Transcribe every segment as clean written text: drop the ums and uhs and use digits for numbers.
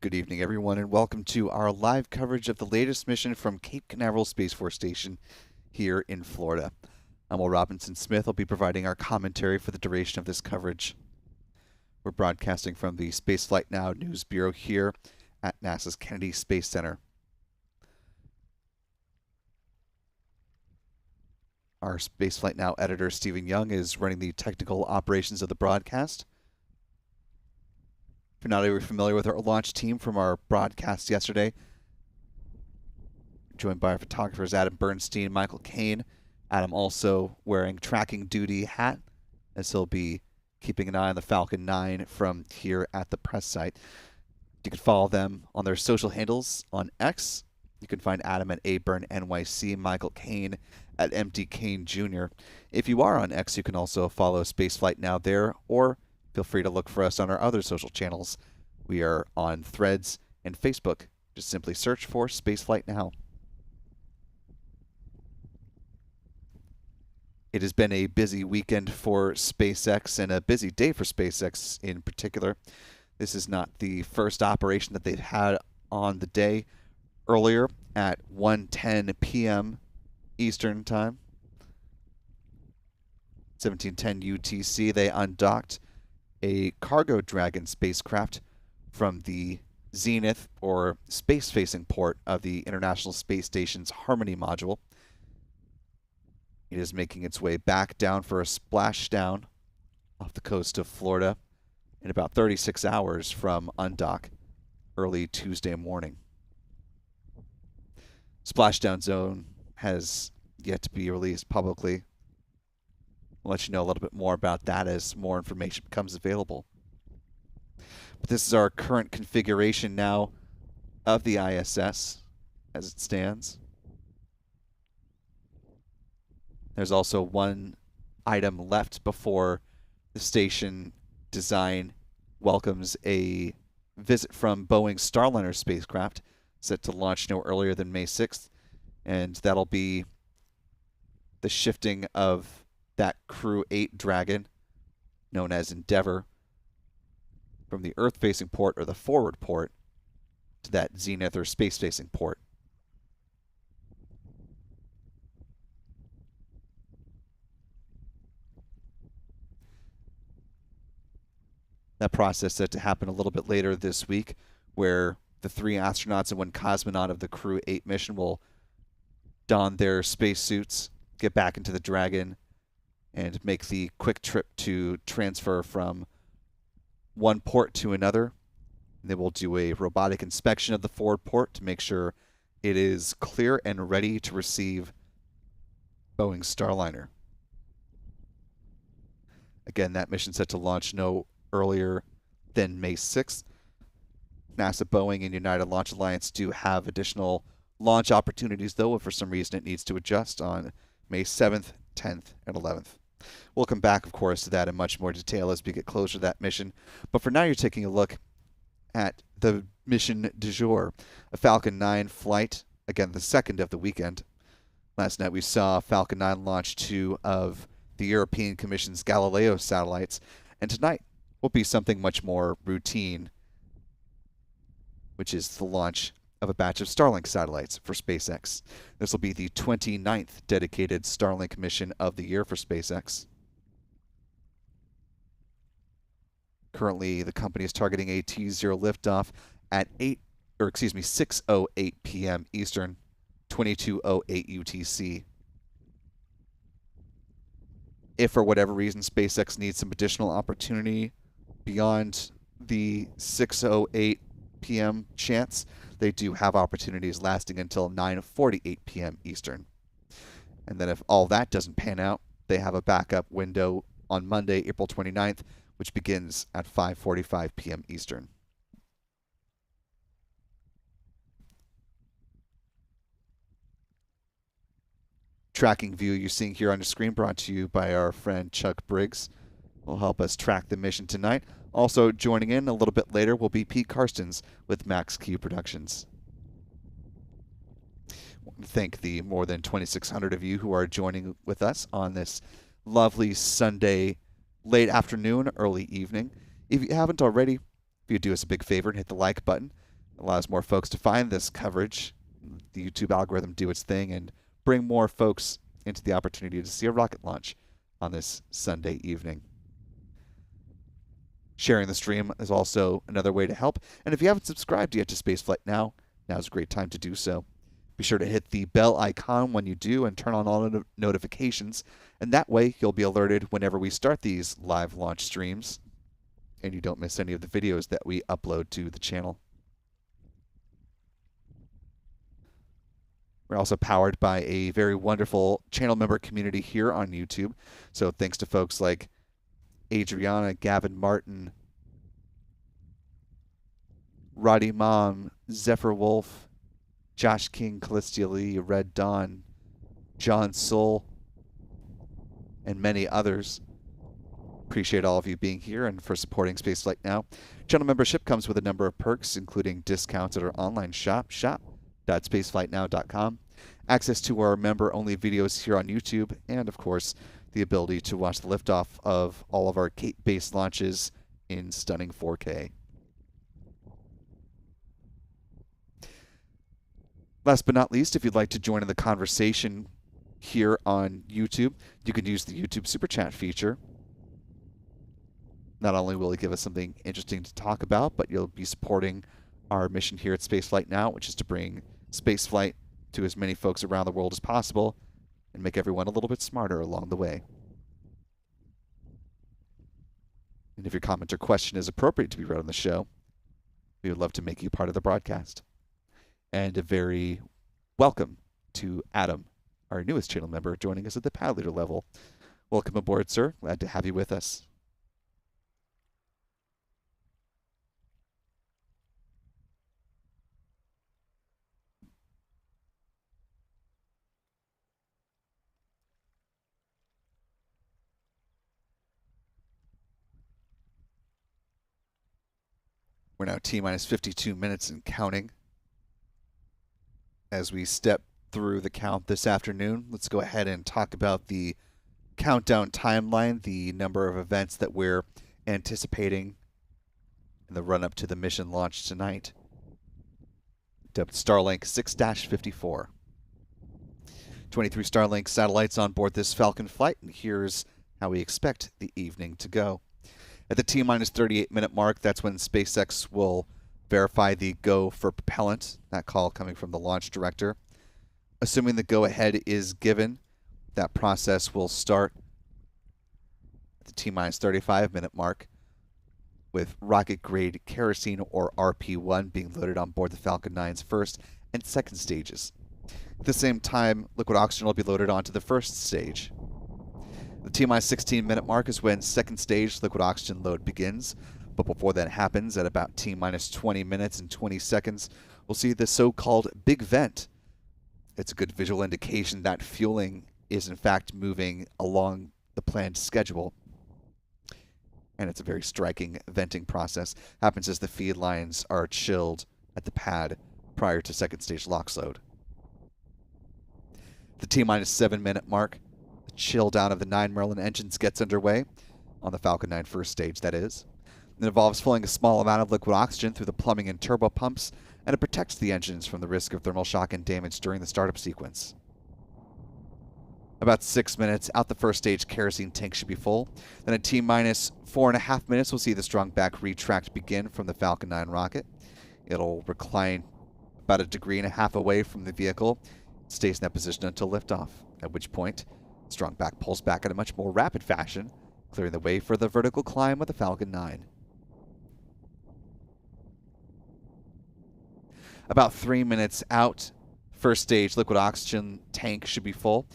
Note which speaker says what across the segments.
Speaker 1: Good evening, everyone, and welcome to our live coverage of the latest mission from Cape Canaveral Space Force Station here in Florida. I'm Will Robinson Smith. I'll be providing our commentary for the duration of this coverage. We're broadcasting from the Spaceflight Now News Bureau here at NASA's Kennedy Space Center. Our Spaceflight Now editor, Stephen Young, is running the technical operations of the broadcast. If you're not already familiar with our launch team from our broadcast yesterday, joined by our photographers Adam Bernstein, Michael Kane. Adam also wearing tracking duty hat, as he'll be keeping an eye on the Falcon 9 from here at the press site. You can follow them on their social handles on X. You can find Adam at ABurnNYC, Michael Kane at MD Kane Jr. If you are on X, you can also follow Spaceflight Now there, or feel free to look for us on our other social channels. We are on Threads and Facebook. Just simply search for Spaceflight Now. It has been a busy weekend for SpaceX and a busy day for SpaceX in particular. This is not the first operation that they've had on the day. Earlier at 1:10 p.m. Eastern Time, 1710 UTC, they undocked a Cargo Dragon spacecraft from the zenith or space-facing port of the International Space Station's Harmony module. It is making its way back down for a splashdown off the coast of Florida in about 36 hours from undock early Tuesday morning. Splashdown zone has yet to be released publicly. We'll let you know a little bit more about that as more information becomes available. But this is our current configuration now of the ISS as it stands. There's also one item left before the station design welcomes a visit from Boeing's Starliner spacecraft, set to launch no earlier than May 6th, and that'll be the shifting of that Crew 8 Dragon, known as Endeavour, from the Earth-facing port or the forward port to that zenith or space-facing port. That process set to happen a little bit later this week, where the 3 astronauts and 1 cosmonaut of the Crew 8 mission will don their spacesuits, get back into the Dragon, and make the quick trip to transfer from one port to another. They will do a robotic inspection of the forward port to make sure it is clear and ready to receive Boeing's Starliner. Again, that mission set to launch no earlier than May 6th. NASA, Boeing, and United Launch Alliance do have additional launch opportunities, though, if for some reason it needs to adjust on May 7th, 10th, and 11th. We'll come back, of course, to that in much more detail as we get closer to that mission. But for now, you're taking a look at the mission du jour, a Falcon 9 flight, again, the second of the weekend. Last night, we saw Falcon 9 launch 2 of the European Commission's Galileo satellites, and tonight will be something much more routine, which is the launch of a batch of Starlink satellites for SpaceX. This will be the 29th dedicated Starlink mission of the year for SpaceX. Currently, the company is targeting a T0 liftoff at 6:08 p.m. Eastern, 22:08 UTC. If for whatever reason SpaceX needs some additional opportunity beyond the 6:08 p.m. chance, they do have opportunities lasting until 9:48 p.m. Eastern. And then if all that doesn't pan out, they have a backup window on Monday, April 29th, which begins at 5:45 p.m. Eastern. Tracking view you're seeing here on the screen brought to you by our friend Chuck Briggs will help us track the mission tonight. Also joining in a little bit later will be Pete Karstens with Max Q Productions. I want to thank the more than 2,600 of you who are joining with us on this lovely Sunday late afternoon, early evening. If you haven't already, if you do us a big favor and hit the like button, allows more folks to find this coverage, the YouTube algorithm do its thing, and bring more folks into the opportunity to see a rocket launch on this Sunday evening. Sharing the stream is also another way to help, and if you haven't subscribed yet to Spaceflight Now, now's a great time to do so. Be sure to hit the bell icon when you do and turn on all notifications, and that way you'll be alerted whenever we start these live launch streams, and you don't miss any of the videos that we upload to the channel. We're also powered by a very wonderful channel member community here on YouTube, so thanks to folks like Adriana, Gavin Martin, Roddy Mom, Zephyr Wolf, Josh King, Callistia Lee, Red Dawn, John Soul, and many others. Appreciate all of you being here and for supporting Spaceflight Now. Channel membership comes with a number of perks, including discounts at our online shop, shop.spaceflightnow.com, access to our member-only videos here on YouTube, and, of course, the ability to watch the liftoff of all of our Cape-based launches in stunning 4K. Last but not least, if you'd like to join in the conversation here on YouTube, you can use the YouTube Super Chat feature. Not only will it give us something interesting to talk about, but you'll be supporting our mission here at Spaceflight Now, which is to bring spaceflight to as many folks around the world as possible and make everyone a little bit smarter along the way. And if your comment or question is appropriate to be read on the show, we would love to make you part of the broadcast. And a very welcome to Adam, our newest channel member, joining us at the pad leader level. Welcome aboard, sir. Glad to have you with us. We're now T-minus 52 minutes and counting. As we step through the count this afternoon, let's go ahead and talk about the countdown timeline, the number of events that we're anticipating in the run-up to the mission launch tonight. Dubbed Starlink 6-54. 23 Starlink satellites on board this Falcon flight, and here's how we expect the evening to go. At the T-minus 38-minute mark, that's when SpaceX will verify the go for propellant, that call coming from the launch director. Assuming the go-ahead is given, that process will start at the T-minus 35-minute mark with rocket-grade kerosene or RP-1 being loaded on board the Falcon 9's first and second stages. At the same time, liquid oxygen will be loaded onto the first stage. The T-minus 16-minute mark is when second stage liquid oxygen load begins, but before that happens, at about T-minus 20 minutes and 20 seconds, we'll see the so-called big vent. It's a good visual indication that fueling is in fact moving along the planned schedule. And it's a very striking venting process. Happens as the feed lines are chilled at the pad prior to second stage LOX load. The T-minus 7-minute mark, the chill down of the 9 Merlin engines gets underway, on the Falcon 9 first stage that is. It involves flowing a small amount of liquid oxygen through the plumbing and turbo pumps, and it protects the engines from the risk of thermal shock and damage during the startup sequence. About 6 minutes out the first stage kerosene tank should be full. Then at T-minus 4.5 minutes, we'll see the strong back retract begin from the Falcon 9 rocket. It'll recline about 1.5 degrees away from the vehicle. It stays in that position until liftoff, at which point strong back pulls back in a much more rapid fashion, clearing the way for the vertical climb of the Falcon 9. About 3 minutes out, first stage liquid oxygen tank should be full.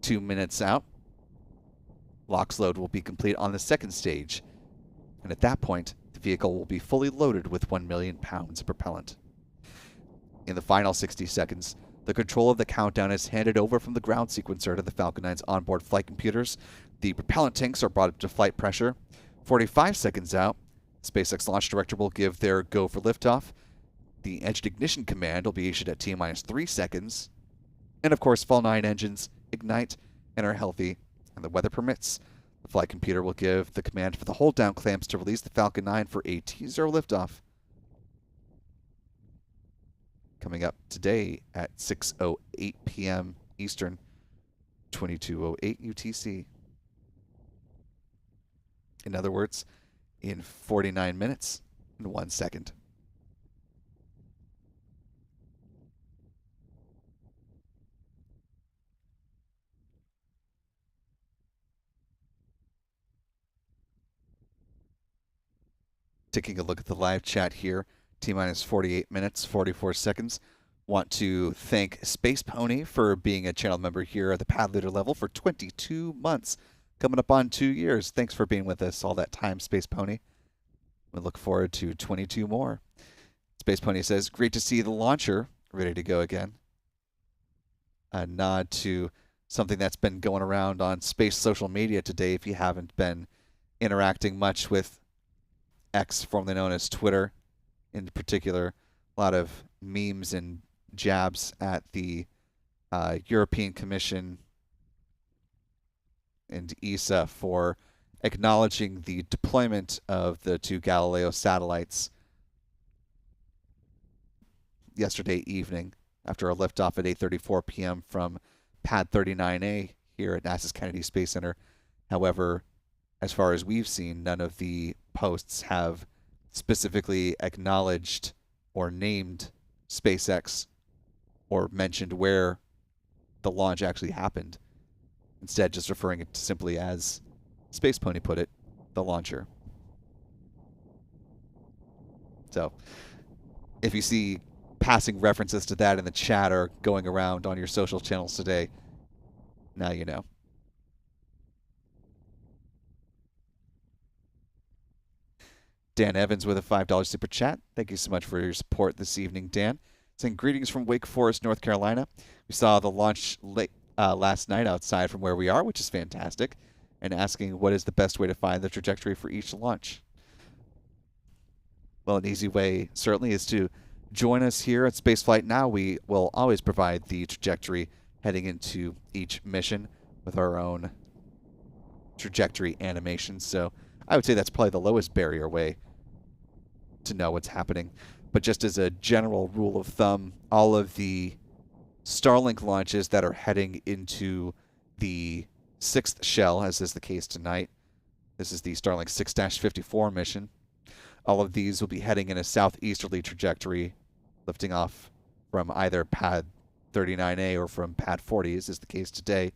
Speaker 1: 2 minutes out, LOX load will be complete on the second stage, and at that point, the vehicle will be fully loaded with 1 million pounds of propellant. In the final 60 seconds, the control of the countdown is handed over from the ground sequencer to the Falcon 9's onboard flight computers. The propellant tanks are brought up to flight pressure. 45 seconds out, SpaceX launch director will give their go for liftoff. The engine ignition command will be issued at T-minus 3 seconds. And of course, all 9 engines ignite and are healthy, and the weather permits. The flight computer will give the command for the hold down clamps to release the Falcon 9 for a T0 liftoff. coming up today at 6:08 p.m. Eastern, 22:08 UTC. In other words, in 49 minutes and 1 second. Taking a look at the live chat here, T-minus 48 minutes, 44 seconds. Want to thank Space Pony for being a channel member here at the Pad Leader level for 22 months. Coming up on 2 years. Thanks for being with us all that time, Space Pony. We look forward to 22 more. Space Pony says, great to see the launcher ready to go again. A nod to something that's been going around on space social media today if you haven't been interacting much with X, formerly known as Twitter, in particular. A lot of memes and jabs at the European Commission and ESA for acknowledging the deployment of the 2 Galileo satellites yesterday evening after a liftoff at 8:34 p.m. from Pad 39A here at NASA's Kennedy Space Center. However, as far as we've seen, none of the posts have specifically acknowledged or named SpaceX or mentioned where the launch actually happened. Instead, just referring it to simply as Space Pony put it, the launcher. So, if you see passing references to that in the chat or going around on your social channels today, now you know. Dan Evans with a $5 super chat. Thank you so much for your support this evening, Dan. Saying greetings from Wake Forest, North Carolina. We saw the launch last night outside from where we are, which is fantastic, and asking what is the best way to find the trajectory for each launch. Well, an easy way certainly is to join us here at Spaceflight Now. We will always provide the trajectory heading into each mission with our own trajectory animations. So I would say that's probably the lowest barrier way to know what's happening. But just as a general rule of thumb, all of the Starlink launches that are heading into the 6th shell, as is the case tonight, this is the Starlink 6-54 mission. All of these will be heading in a southeasterly trajectory, lifting off from either Pad 39A or from Pad 40, as is the case today,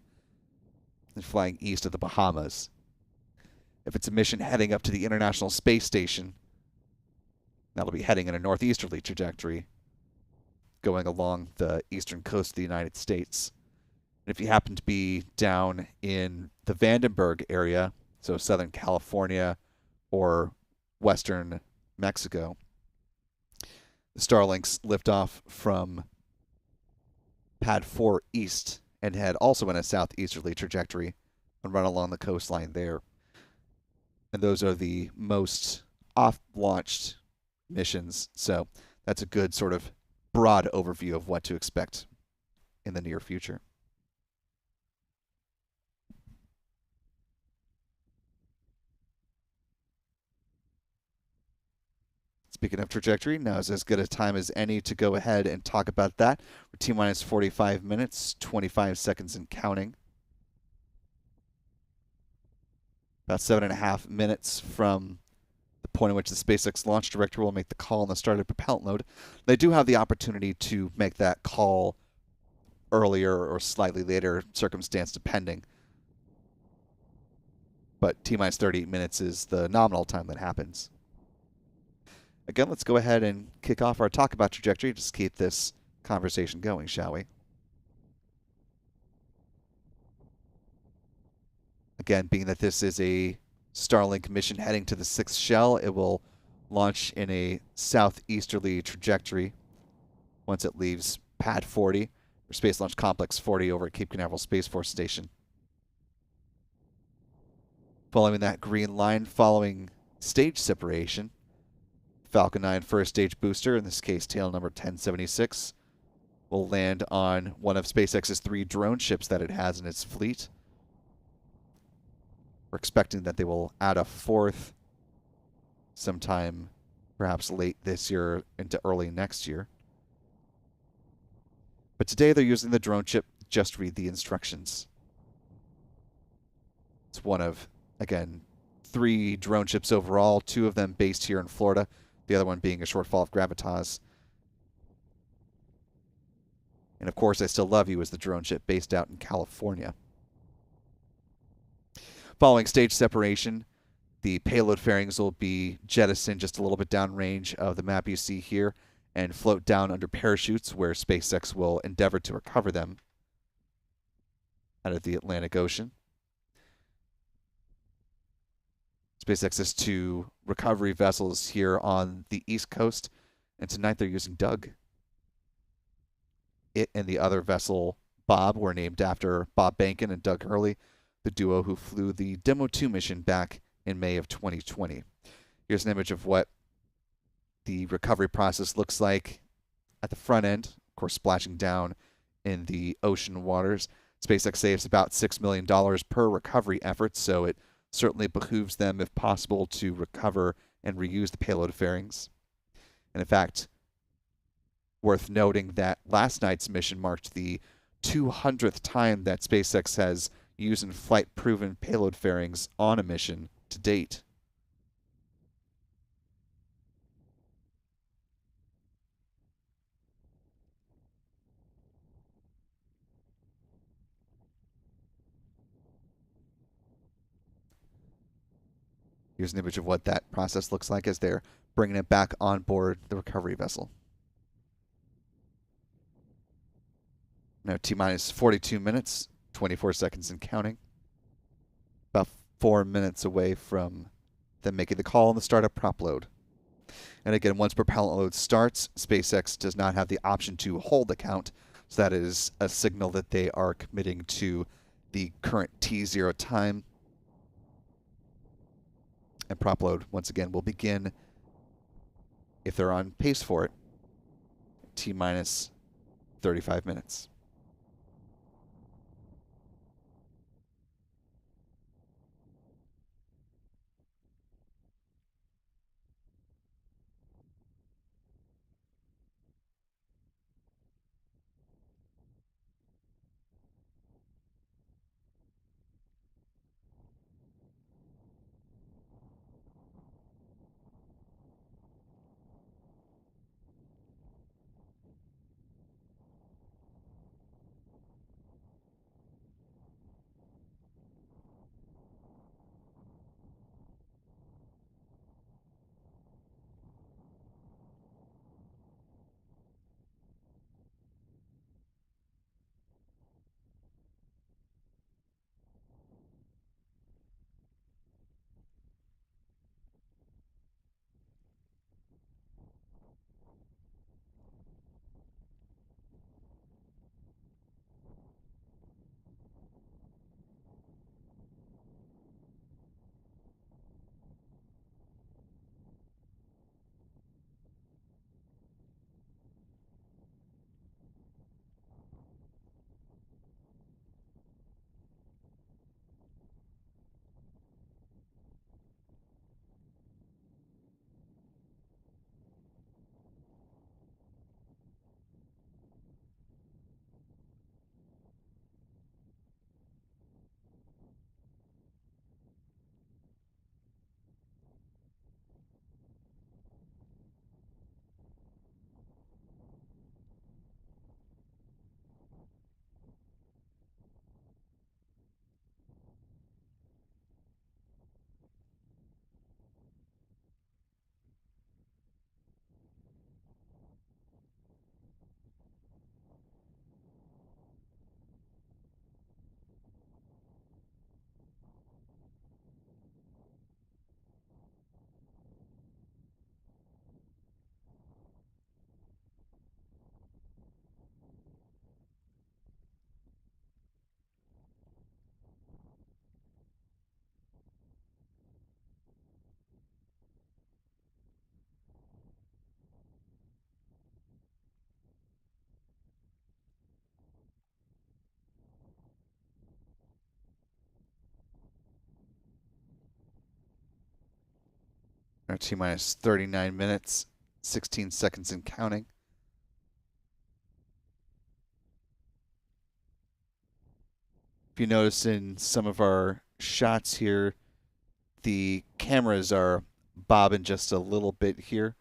Speaker 1: and flying east of the Bahamas. If it's a mission heading up to the International Space Station, that'll be heading in a northeasterly trajectory, going along the eastern coast of the United States. And if you happen to be down in the Vandenberg area, so Southern California or Western Mexico, the Starlinks lift off from Pad 4 east and head also in a southeasterly trajectory and run along the coastline there. And those are the most off-launched missions, so that's a good sort of broad overview of what to expect in the near future. Speaking of trajectory, now is as good a time as any to go ahead and talk about that. We're T-minus 45 minutes, 25 seconds and counting. About 7.5 minutes from the point at which the SpaceX launch director will make the call on the started propellant load. They do have the opportunity to make that call earlier or slightly later, circumstance depending. But T-minus 38 minutes is the nominal time that happens. Again, let's go ahead and kick off our talk about trajectory. Just keep this conversation going, shall we? Again, being that this is a Starlink mission heading to the 6th shell, it will launch in a southeasterly trajectory once it leaves Pad 40, or Space Launch Complex 40 over at Cape Canaveral Space Force Station. Following that green line, following stage separation, Falcon 9 first stage booster, in this case tail number 1076, will land on one of SpaceX's 3 drone ships that it has in its fleet. We're expecting that they will add a 4th sometime perhaps late this year into early next year. But today they're using the drone chip. Just read the instructions. It's one of, again, 3 drone ships overall, 2 of them based here in Florida, the other one being a shortfall of gravitas. And of course, I Still Love You is the drone ship based out in California. Following stage separation, the payload fairings will be jettisoned just a little bit downrange of the map you see here and float down under parachutes where SpaceX will endeavor to recover them out of the Atlantic Ocean. SpaceX has 2 recovery vessels here on the East Coast, and tonight they're using Doug. It and the other vessel, Bob, were named after Bob Behnken and Doug Hurley, the duo who flew the Demo 2 mission back in May of 2020. Here's an image of what the recovery process looks like at the front end, of course, splashing down in the ocean waters. SpaceX saves about $6 million per recovery effort, so it certainly behooves them, if possible, to recover and reuse the payload fairings. And in fact, worth noting that last night's mission marked the 200th time that SpaceX has used in flight-proven payload fairings on a mission to date. Here's an image of what that process looks like as they're bringing it back on board the recovery vessel. Now T-minus 42 minutes, 24 seconds and counting. About 4 minutes away from them making the call on the startup prop load. And again, once propellant load starts, SpaceX does not have the option to hold the count. So that is a signal that they are committing to the current T0 time. And prop load, once again, will begin, if they're on pace for it, T-minus 35 minutes. Now T-minus 39 minutes, 16 seconds and counting. If you notice in some of our shots here, the cameras are bobbing just a little bit here.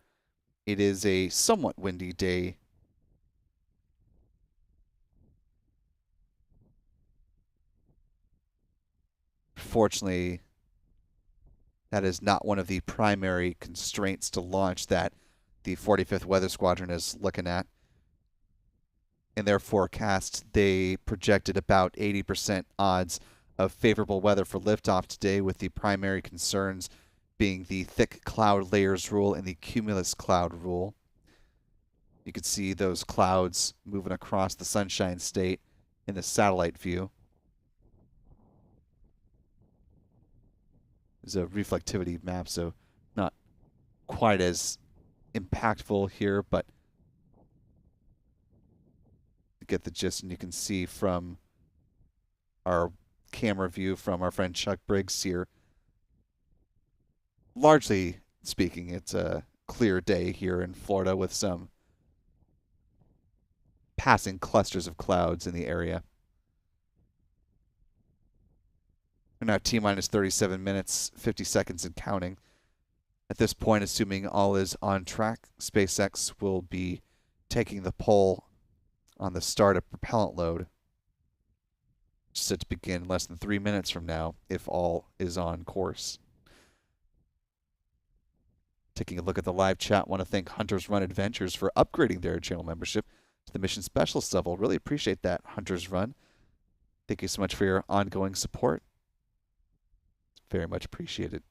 Speaker 1: It is a somewhat windy day. Fortunately, that is not one of the primary constraints to launch that the 45th Weather Squadron is looking at. In their forecast, they projected about 80% odds of favorable weather for liftoff today, with the primary concerns being the thick cloud layers rule and the cumulus cloud rule. You can see those clouds moving across the Sunshine State in the satellite view. There's a reflectivity map, so not quite as impactful here, but you get the gist, and you can see from our camera view from our friend Chuck Briggs here, largely speaking, it's a clear day here in Florida with some passing clusters of clouds in the area. We're now T-minus 37 minutes, 50 seconds and counting. At this point, assuming all is on track, SpaceX will be taking the poll on the start of propellant load, set to begin less than 3 minutes from now, if all is on course. Taking a look at the live chat, want to thank Hunters Run Adventures for upgrading their channel membership to the Mission Specialist level. Really appreciate that, Hunters Run. Thank you so much for your ongoing support. Very much appreciated.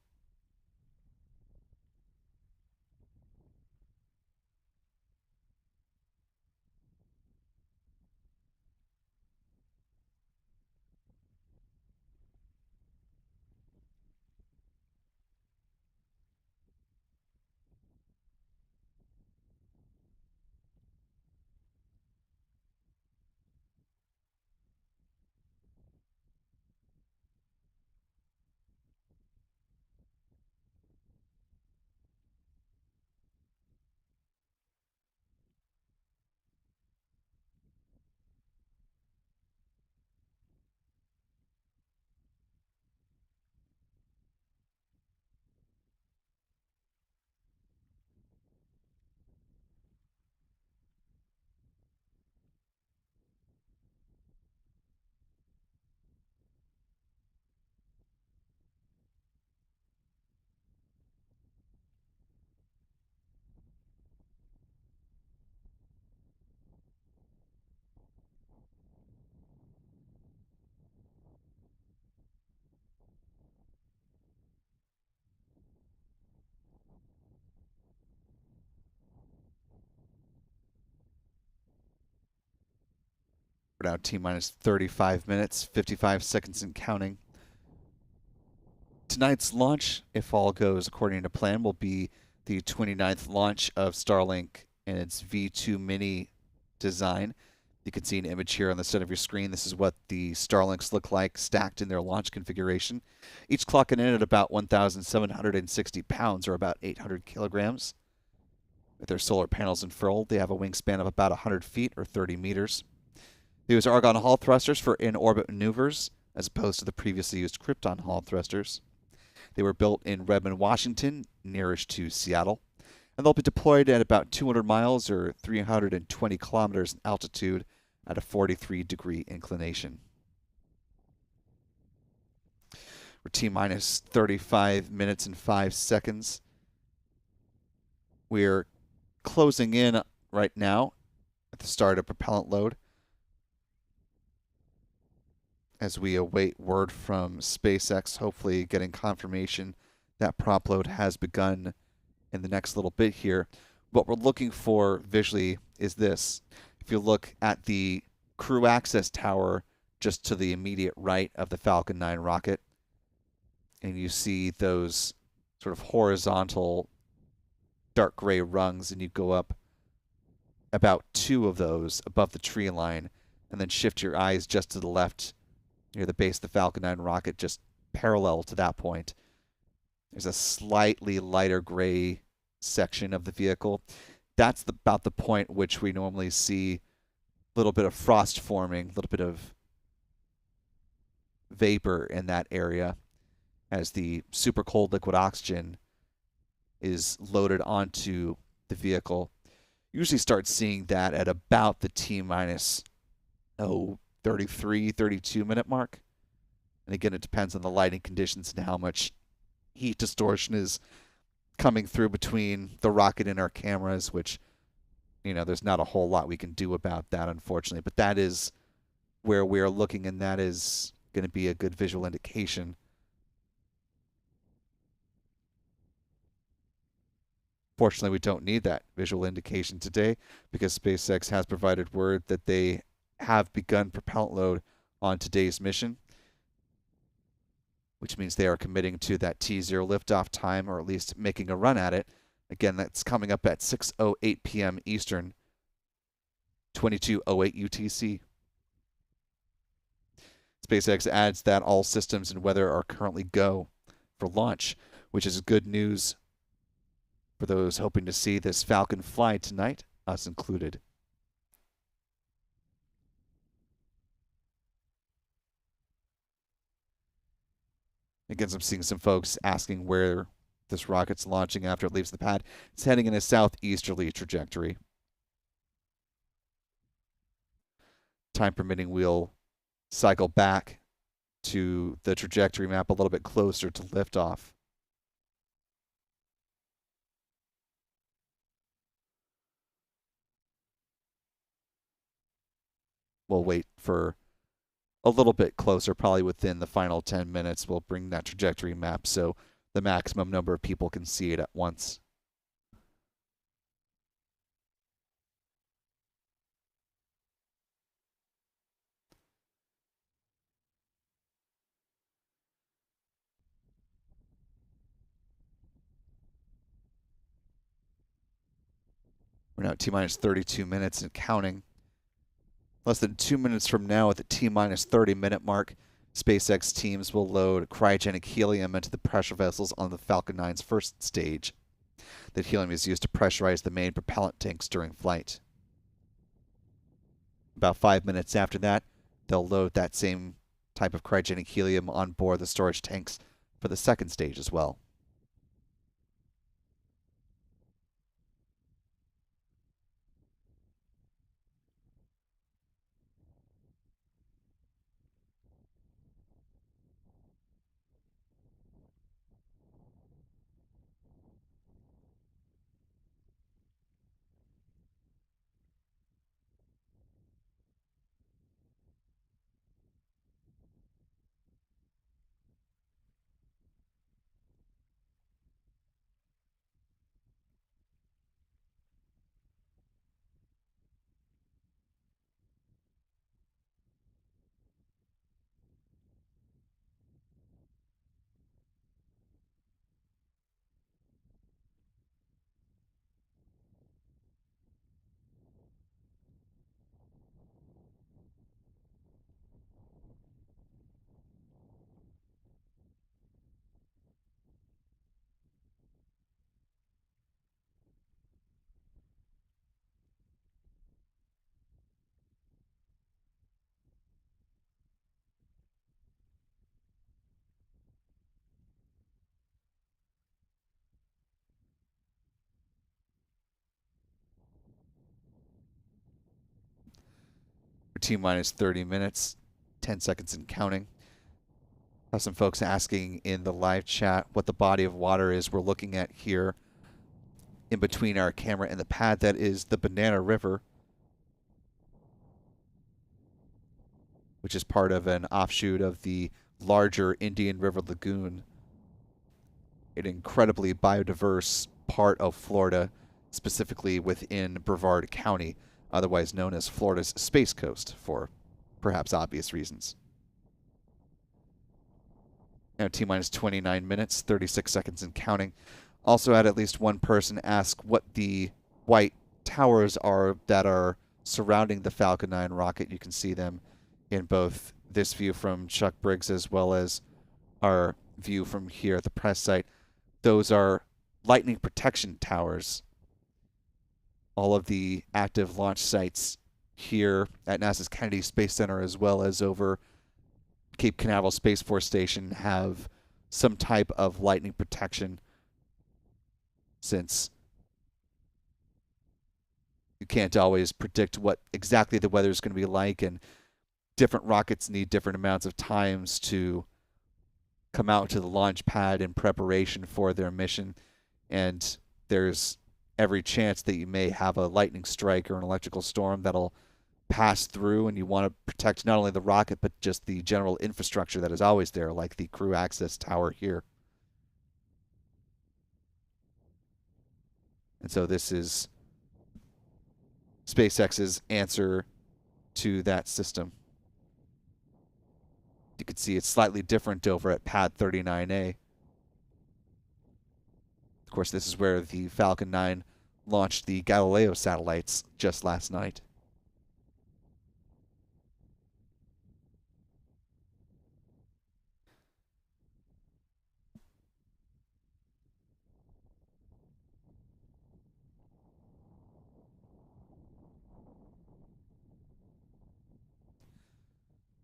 Speaker 1: We're now T-minus 35 minutes, 55 seconds and counting. Tonight's launch, if all goes according to plan, will be the 29th launch of Starlink in its V2 Mini design. You can see an image here on the center of your screen. This is what the Starlinks look like stacked in their launch configuration. Each clocking in at about 1,760 pounds, or about 800 kilograms. With their solar panels unfurled, they have a wingspan of about 100 feet, or 30 meters. They use argon Hall thrusters for in-orbit maneuvers, as opposed to the previously used Krypton Hall thrusters. They were built in Redmond, Washington, nearish to Seattle, and they'll be deployed at about 200 miles or 320 kilometers in altitude at a 43-degree inclination. We're T-minus 35 minutes and 5 seconds. We're closing in right now at the start of propellant load, as we await word from SpaceX, hopefully getting confirmation that prop load has begun in the next little bit here. What we're looking for visually is this. If you look at the crew access tower just to the immediate right of the Falcon 9 rocket, and you see those sort of horizontal dark gray rungs, and you go up about 2 of those above the tree line, and then shift your eyes just to the left near the base of the Falcon 9 rocket, just parallel to that point. There's a slightly lighter gray section of the vehicle. That's about the point which we normally see a little bit of frost forming, a little bit of vapor in that area as the super cold liquid oxygen is loaded onto the vehicle. Usually start seeing that at about the T minus 33, 32 minute mark. And again, it depends on the lighting conditions and how much heat distortion is coming through between the rocket and our cameras, which, there's not a whole lot we can do about that, unfortunately. But that is where we're looking, and that is going to be a good visual indication. Fortunately, we don't need that visual indication today because SpaceX has provided word that they have begun propellant load on today's mission, which means they are committing to that T0 liftoff time, or at least making a run at it. Again, that's coming up at 6:08 p.m. Eastern, 22:08 UTC. SpaceX adds that all systems and weather are currently go for launch, which is good news for those hoping to see this Falcon fly tonight, us included. Again, I'm seeing some folks asking where this rocket's launching after it leaves the pad. It's heading in a southeasterly trajectory. Time permitting, we'll cycle back to the trajectory map a little bit closer to liftoff. We'll wait for a little bit closer, probably within the final 10 minutes. We'll bring that trajectory map so the maximum number of people can see it at once. We're now at T minus 32 minutes and counting. Less than 2 minutes from now, at the T minus 30 minute mark, SpaceX teams will load cryogenic helium into the pressure vessels on the Falcon 9's first stage. That helium is used to pressurize the main propellant tanks during flight. About 5 minutes after that, they'll load that same type of cryogenic helium on board the storage tanks for the second stage as well. T minus 30 minutes, 10 seconds and counting. Have some folks asking in the live chat what the body of water is we're looking at here in between our camera and the pad. That is the Banana River, which is part of an offshoot of the larger Indian River Lagoon, an incredibly biodiverse part of Florida, specifically within Brevard County, otherwise known as Florida's Space Coast, for perhaps obvious reasons. Now T minus 29 minutes, 36 seconds and counting. Also had at least one person ask what the white towers are that are surrounding the Falcon 9 rocket. You can see them in both this view from Chuck Briggs as well as our view from here at the press site. Those are lightning protection towers. All of the active launch sites here at NASA's Kennedy Space Center, as well as over Cape Canaveral Space Force Station have some type of lightning protection, since you can't always predict what exactly the weather is going to be like, and different rockets need different amounts of times to come out to the launch pad in preparation for their mission, and there's every chance that you may have a lightning strike or an electrical storm that'll pass through, and you want to protect not only the rocket but just the general infrastructure that is always there, like the crew access tower here. And so this is SpaceX's answer to that system. You can see it's slightly different over at Pad 39A. Of course, this is where the Falcon 9 launched the Galileo satellites just last night.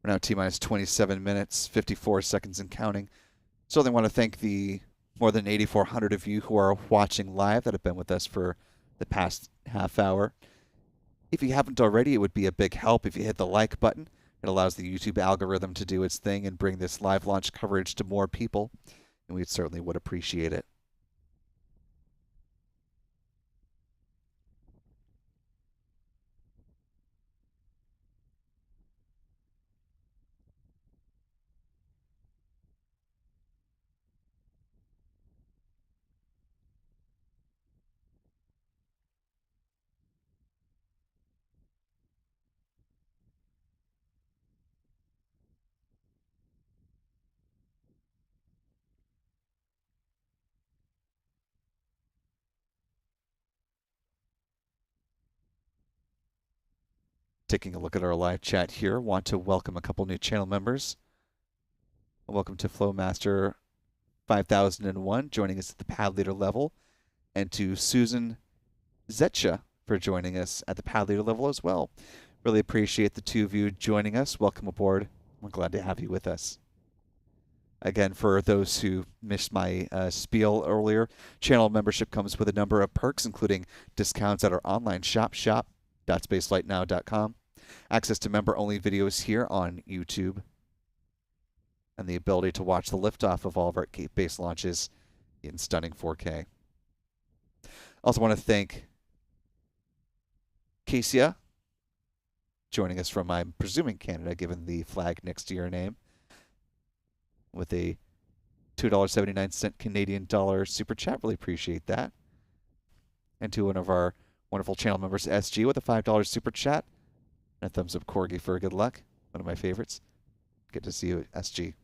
Speaker 1: We're now T-minus 27 minutes, 54 seconds and counting. Certainly want to thank the more than 8,400 of you who are watching live that have been with us for the past half hour. If you haven't already, it would be a big help if you hit the like button. It allows the YouTube algorithm to do its thing and bring this live launch coverage to more people, and we certainly would appreciate it. Taking a look at our live chat here, want to welcome a couple new channel members. Welcome to Flowmaster 5001, joining us at the pad leader level, and to Susan Zetcha for joining us at the pad leader level as well. Really appreciate the two of you joining us. Welcome aboard. We're glad to have you with us. Again, for those who missed my spiel earlier, channel membership comes with a number of perks, including discounts at our online shop, shop.spaceflightnow.com, access to member-only videos here on YouTube, and the ability to watch the liftoff of all of our Cape-based launches in stunning 4K. Also want to thank Cassia, joining us from, I'm presuming, Canada, given the flag next to your name, with a $2.79 Canadian dollar super chat. Really appreciate that. And to one of our wonderful channel members, SG, with a $5 super chat. And a thumbs up Corgi for good luck. One of my favorites. Good to see you, SG.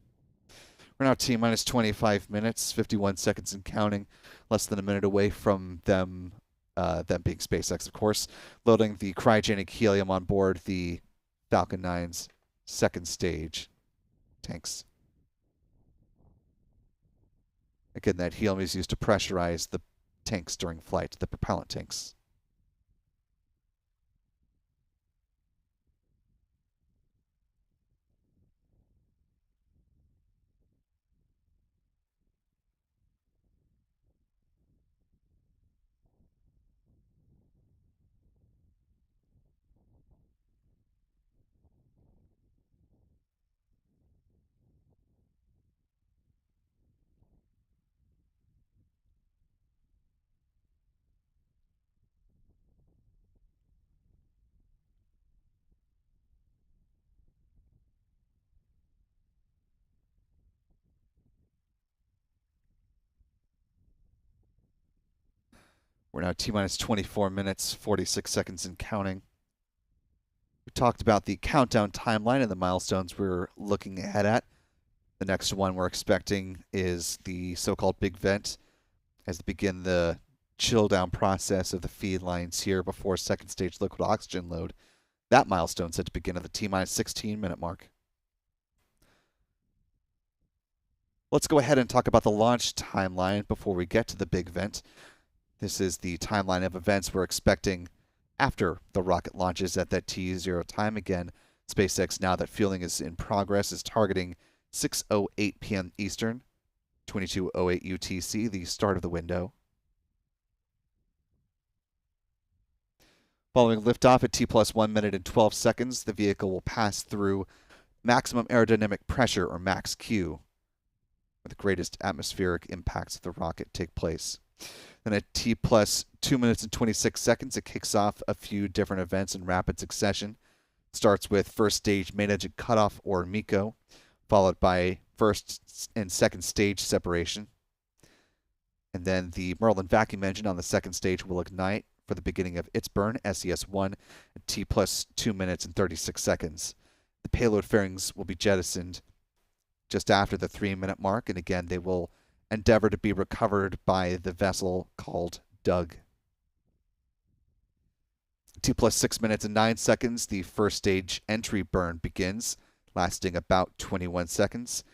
Speaker 1: We're now T-minus 25 minutes, 51 seconds and counting. Less than a minute away from them being SpaceX, of course, loading the cryogenic helium on board the Falcon 9's second stage tanks. Again, that helium is used to pressurize the tanks during flight, the propellant tanks. We're now T-minus 24 minutes, 46 seconds and counting. We talked about the countdown timeline and the milestones we're looking ahead at. The next one we're expecting is the so-called big vent, as they begin the chill down process of the feed lines here before second stage liquid oxygen load. That milestone set to begin at the T-minus 16 minute mark. Let's go ahead and talk about the launch timeline before we get to the big vent. This is the timeline of events we're expecting after the rocket launches at that T0 time. Again, SpaceX, now that fueling is in progress, is targeting 6:08 p.m. Eastern, 22:08 UTC, the start of the window. Following liftoff at T plus 1 minute and 12 seconds, the vehicle will pass through maximum aerodynamic pressure, or max Q, where the greatest atmospheric impacts of the rocket take place. Then at T plus 2 minutes and 26 seconds, it kicks off a few different events in rapid succession. It starts with first stage main engine cutoff, or MECO, followed by first and second stage separation. And then the Merlin vacuum engine on the second stage will ignite for the beginning of its burn, SES-1, at T plus 2 minutes and 36 seconds. The payload fairings will be jettisoned just after the 3-minute mark, and again, they will endeavor to be recovered by the vessel called Doug. T plus 6 minutes and 9 seconds, the first stage entry burn begins, lasting about 21 seconds.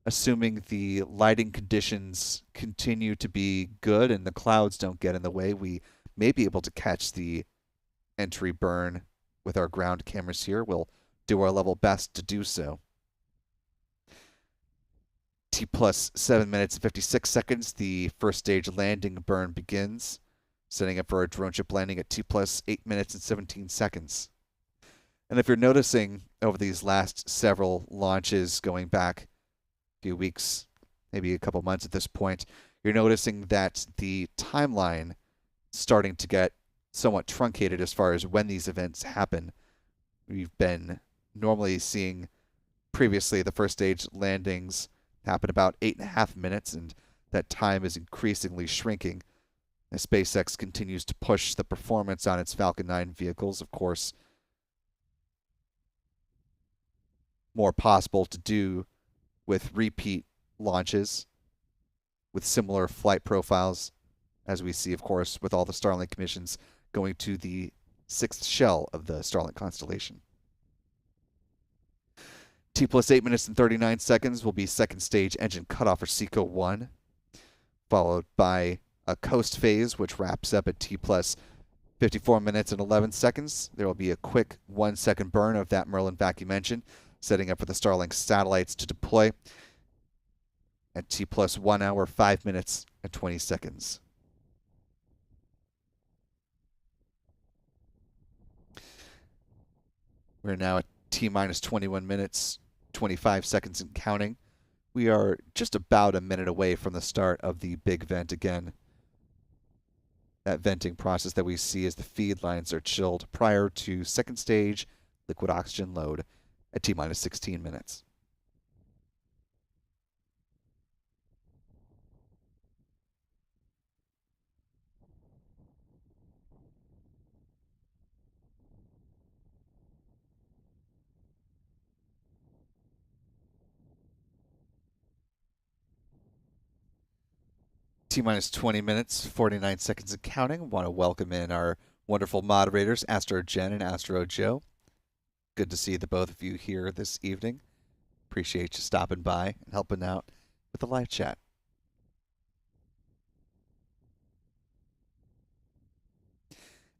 Speaker 1: Assuming the lighting conditions continue to be good and the clouds don't get in the way, we may be able to catch the entry burn with our ground cameras here. We'll do our level best to do so. T plus 7 minutes and 56 seconds, the first stage landing burn begins, setting up for a drone ship landing at T plus 8 minutes and 17 seconds. And if you're noticing over these last several launches going back a few weeks, maybe a couple months at this point, you're noticing that the timeline starting to get somewhat truncated as far as when these events happen. We've been normally seeing previously the first stage landings happen about 8.5 minutes, and that time is increasingly shrinking as SpaceX continues to push the performance on its Falcon 9 vehicles. Of course, more possible to do with repeat launches with similar flight profiles, as we see, of course, with all the Starlink missions going to the 6th shell of the Starlink constellation. T plus 8 minutes and 39 seconds will be second stage engine cutoff, or SECO 1, followed by a coast phase, which wraps up at T plus 54 minutes and 11 seconds. There will be a quick 1-second burn of that Merlin vacuum engine, setting up for the Starlink satellites to deploy at T plus 1 hour, 5 minutes, and 20 seconds. We're now at T minus 21 minutes, 25 seconds and counting. We are just about a minute away from the start of the big vent again. That venting process that we see as the feed lines are chilled prior to second stage liquid oxygen load at T minus 16 minutes. T minus 20 minutes, 49 seconds and counting. Want to welcome in our wonderful moderators, Astro Jen and Astro Joe. Good to see the both of you here this evening. Appreciate you stopping by and helping out with the live chat.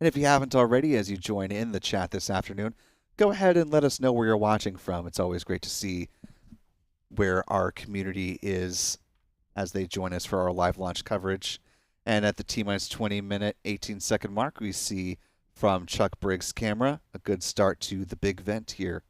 Speaker 1: And if you haven't already, as you join in the chat this afternoon, go ahead and let us know where you're watching from. It's always great to see where our community is as they join us for our live launch coverage. And at the T minus 20 minute, 18-second mark, we see from Chuck Briggs' camera a good start to the big vent here.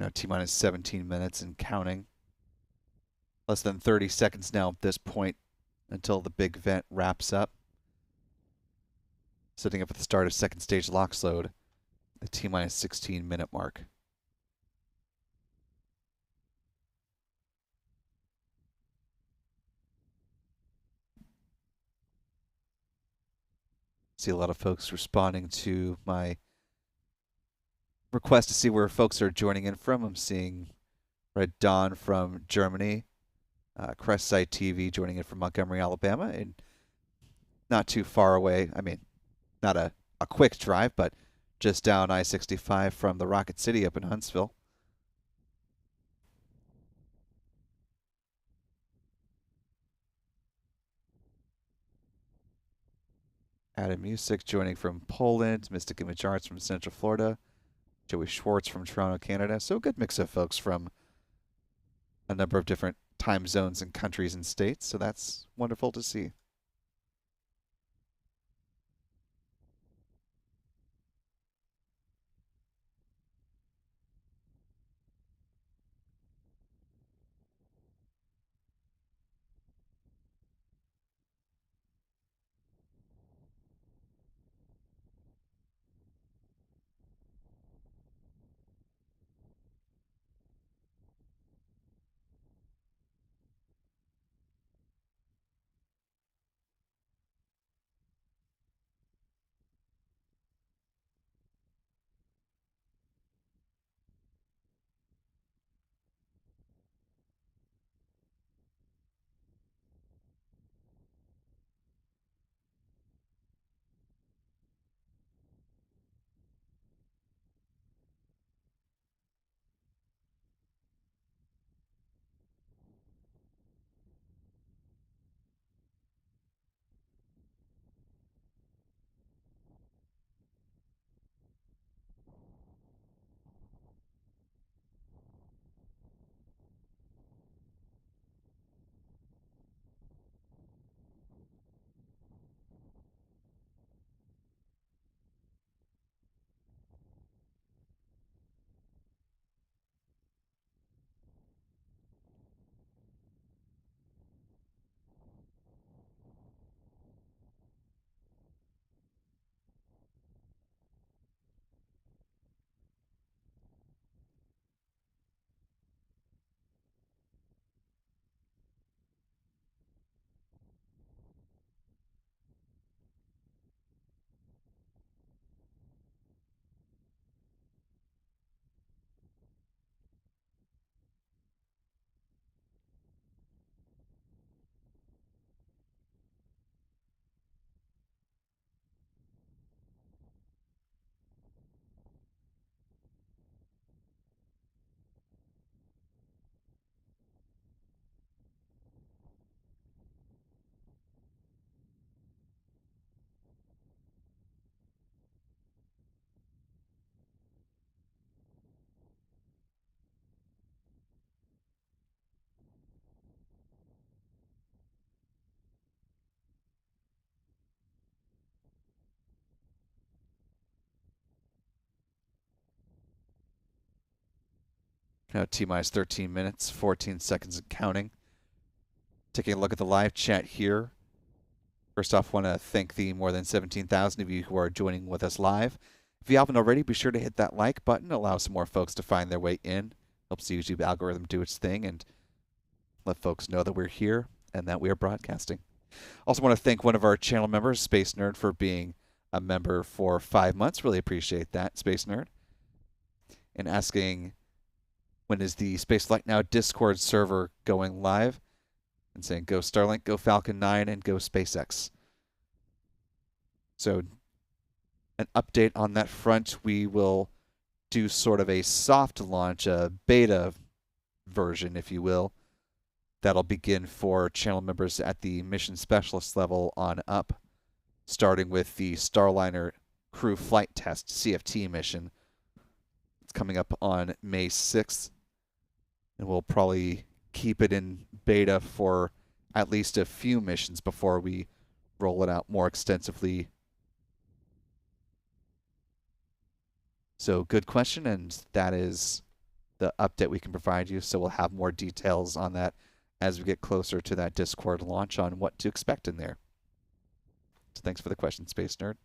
Speaker 1: We're now T-minus 17 minutes and counting. Less than 30 seconds now at this point until the big vent wraps up. Setting up at the start of second stage LOX load, the T-minus 16 minute mark. See a lot of folks responding to my request to see where folks are joining in from. I'm seeing Red Dawn from Germany, Crestside TV joining in from Montgomery, Alabama, and not too far away. I mean, not a quick drive, but just down I-65 from the Rocket City up in Huntsville. Adam Music joining from Poland, Mystic Image Arts from Central Florida, Joey Schwartz from Toronto, Canada. So a good mix of folks from a number of different time zones and countries and states. So that's wonderful to see. Now T-minus 13 minutes, 14 seconds and counting. Taking a look at the live chat here. First off, want to thank the more than 17,000 of you who are joining with us live. If you haven't already, be sure to hit that like button. Allow some more folks to find their way in. Helps the YouTube algorithm do its thing and let folks know that we're here and that we are broadcasting. Also want to thank one of our channel members, Space Nerd, for being a member for 5 months. Really appreciate that, Space Nerd. And asking, when is the Spaceflight Now Discord server going live? And saying, go Starlink, go Falcon 9, and go SpaceX. So an update on that front. We will do sort of a soft launch, a beta version, if you will. That'll begin for channel members at the mission specialist level on up, starting with the Starliner crew flight test CFT mission. It's coming up on May 6th, and we'll probably keep it in beta for at least a few missions before we roll it out more extensively. So good question, and that is the update we can provide you. So we'll have more details on that as we get closer to that Discord launch on what to expect in there. So thanks for the question, Space Nerd.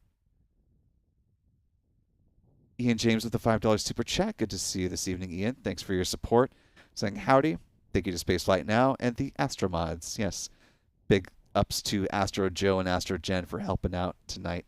Speaker 1: Ian James with the $5 super chat. Good to see you this evening, Ian. Thanks for your support. Saying howdy. Thank you to Spaceflight Now and the Astromods. Yes, big ups to Astro Joe and Astro Jen for helping out tonight.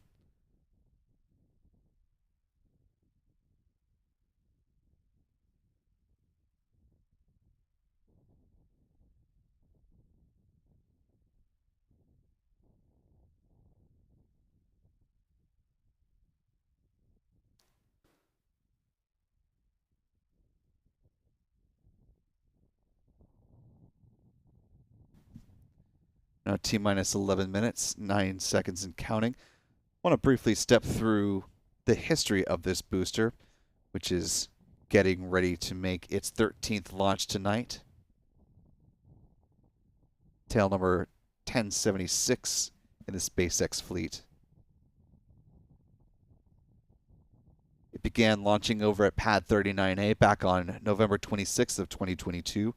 Speaker 1: Now T-minus 11 minutes, 9 seconds and counting. I want to briefly step through the history of this booster, which is getting ready to make its 13th launch tonight. Tail number 1076 in the SpaceX fleet. It began launching over at Pad 39A back on November 26th of 2022.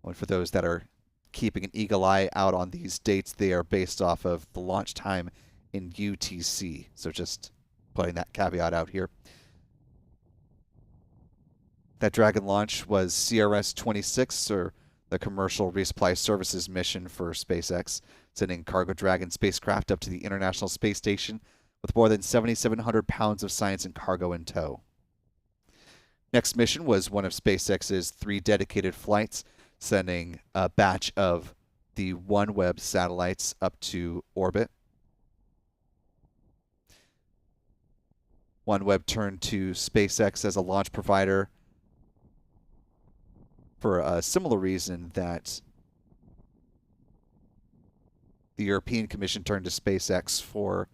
Speaker 1: And for those that are keeping an eagle eye out on these dates, they are based off of the launch time in UTC. So just putting that caveat out here. That Dragon launch was CRS-26, or the Commercial Resupply Services mission for SpaceX, sending Cargo Dragon spacecraft up to the International Space Station with more than 7,700 pounds of science and cargo in tow. Next mission was one of SpaceX's 3 dedicated flights, sending a batch of the OneWeb satellites up to orbit. OneWeb turned to SpaceX as a launch provider for a similar reason that the European Commission turned to SpaceX for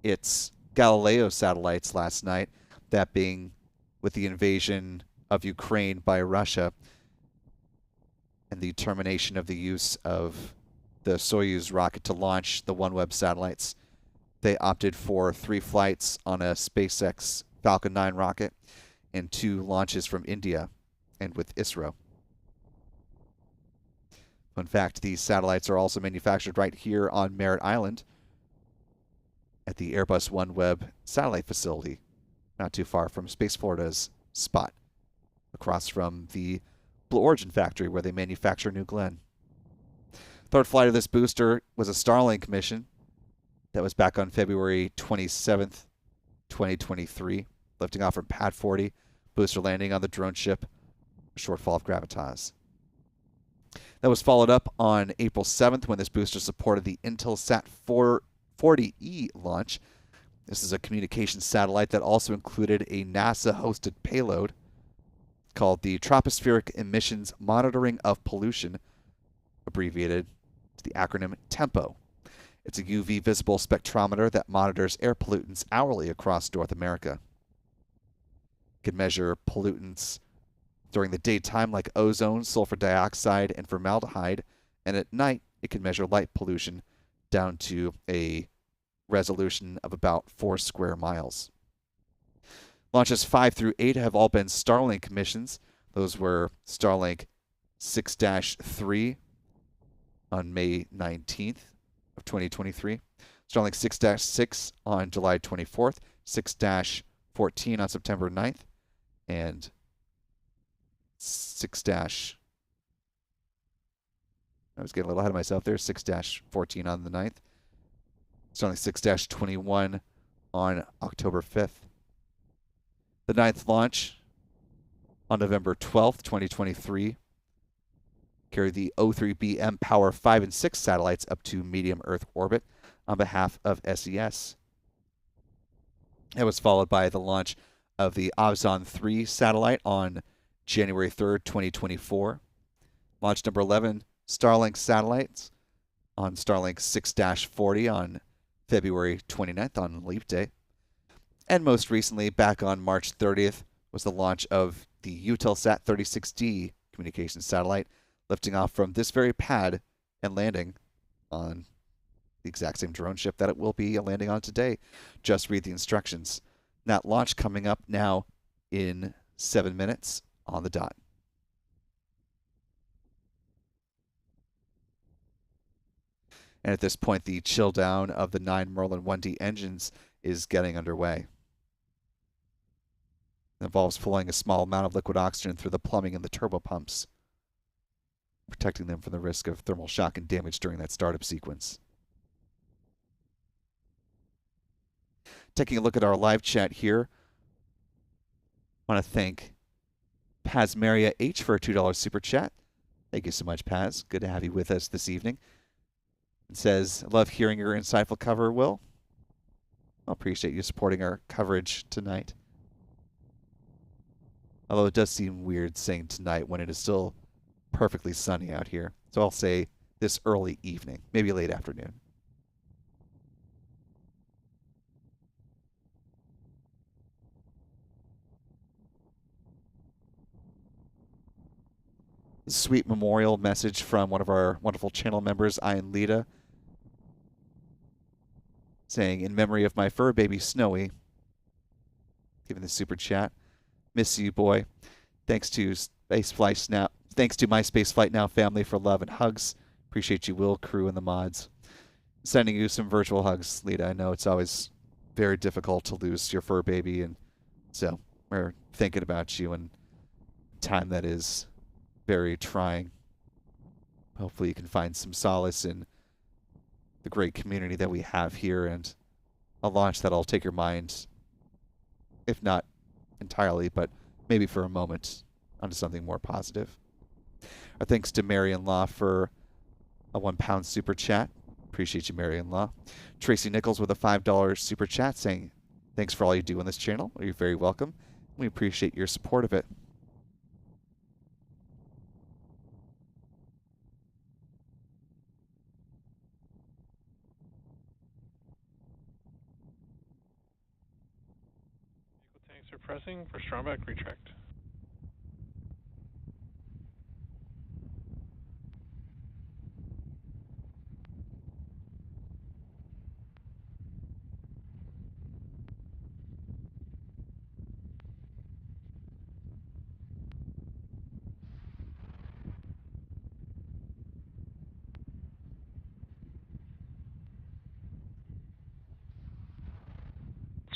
Speaker 1: its Galileo satellites last night, that being with the invasion of Ukraine by Russia and the termination of the use of the Soyuz rocket to launch the OneWeb satellites. They opted for 3 flights on a SpaceX Falcon 9 rocket and 2 launches from India and with ISRO. In fact, these satellites are also manufactured right here on Merritt Island at the Airbus OneWeb satellite facility, not too far from Space Florida's spot, across from the Blue Origin factory where they manufacture New Glenn. Third flight of this booster was a Starlink mission that was back on February 27th, 2023, lifting off from Pad 40, booster landing on the drone ship, Shortfall of Gravitas. That was followed up on April 7th when this booster supported the Intelsat 40E launch. This is a communications satellite that also included a NASA-hosted payload called the Tropospheric Emissions Monitoring of Pollution, abbreviated to the acronym TEMPO. It's a UV visible spectrometer that monitors air pollutants hourly across North America. It can measure pollutants during the daytime like ozone, sulfur dioxide, and formaldehyde, and at night it can measure light pollution down to a resolution of about 4 square miles. Launches 5 through 8 have all been Starlink missions. Those were Starlink 6-3 on May 19th of 2023, Starlink 6-6 on July 24th, 6-14 on September 9th, and 6- I was getting a little ahead of myself there, 6-14 on the 9th. Starlink 6-21 on October 5th. The 9th launch on November 12th, 2023, carried the O3B mPOWER 5 and 6 satellites up to medium Earth orbit on behalf of SES. It was followed by the launch of the Ovzon 3 satellite on January 3rd, 2024. Launch number 11, Starlink satellites on Starlink 6-40 on February 29th on Leap Day. And most recently, back on March 30th, was the launch of the Eutelsat 36D communications satellite, lifting off from this very pad and landing on the exact same drone ship that it will be landing on today. Just read the instructions. That launch coming up now in 7 minutes on the dot. And at this point, the chill down of the 9 Merlin 1D engines is getting underway. It involves pulling a small amount of liquid oxygen through the plumbing and the turbo pumps, protecting them from the risk of thermal shock and damage during that startup sequence. Taking a look at our live chat here, I want to thank Paz Maria H for a $2 super chat. Thank you so much, Paz. Good to have you with us this evening. It says, I love hearing your insightful cover, Will. I appreciate you supporting our coverage tonight. Although it does seem weird saying tonight when it is still perfectly sunny out here. So I'll say this early evening, maybe late afternoon. Sweet memorial message from one of our wonderful channel members, Ian Lita, saying, in memory of my fur baby, Snowy, giving the super chat. Miss you, boy. Thanks to Spaceflight Now. Thanks to my Spaceflight Now family for love and hugs. Appreciate you, Will, crew, and the mods. Sending you some virtual hugs, Lita. I know it's always very difficult to lose your fur baby, and so we're thinking about you and time that is very trying. Hopefully you can find some solace in the great community that we have here and a launch that'll take your mind, if not entirely, but maybe for a moment, onto something more positive. Our thanks to Marion Law for a £1 super chat. Appreciate you, Marion Law. Tracy Nichols with a $5 super chat saying, thanks for all you do on this channel. You're very welcome. We appreciate your support of it.
Speaker 2: Tanks are pressing for strongback retract.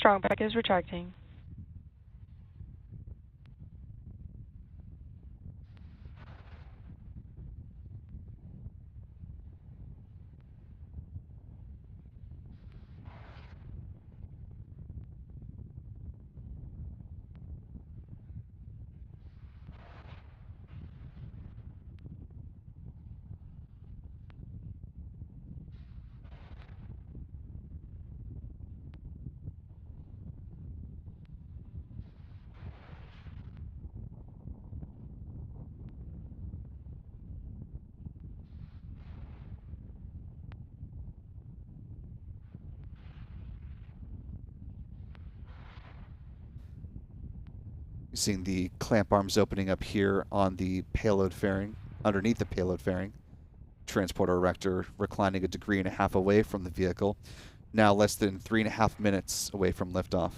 Speaker 3: Strongback is retracting.
Speaker 1: You're seeing the clamp arms opening up here on the payload fairing, underneath the payload fairing. Transporter erector reclining 1.5 degrees away from the vehicle, now less than 3.5 minutes away from liftoff.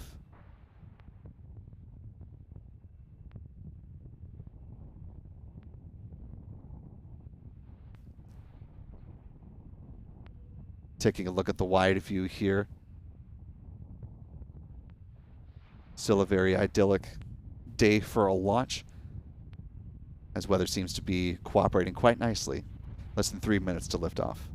Speaker 1: Taking a look at the wide view here. Still a very idyllic day for a launch, as weather seems to be cooperating quite nicely. Less than 3 minutes to lift off.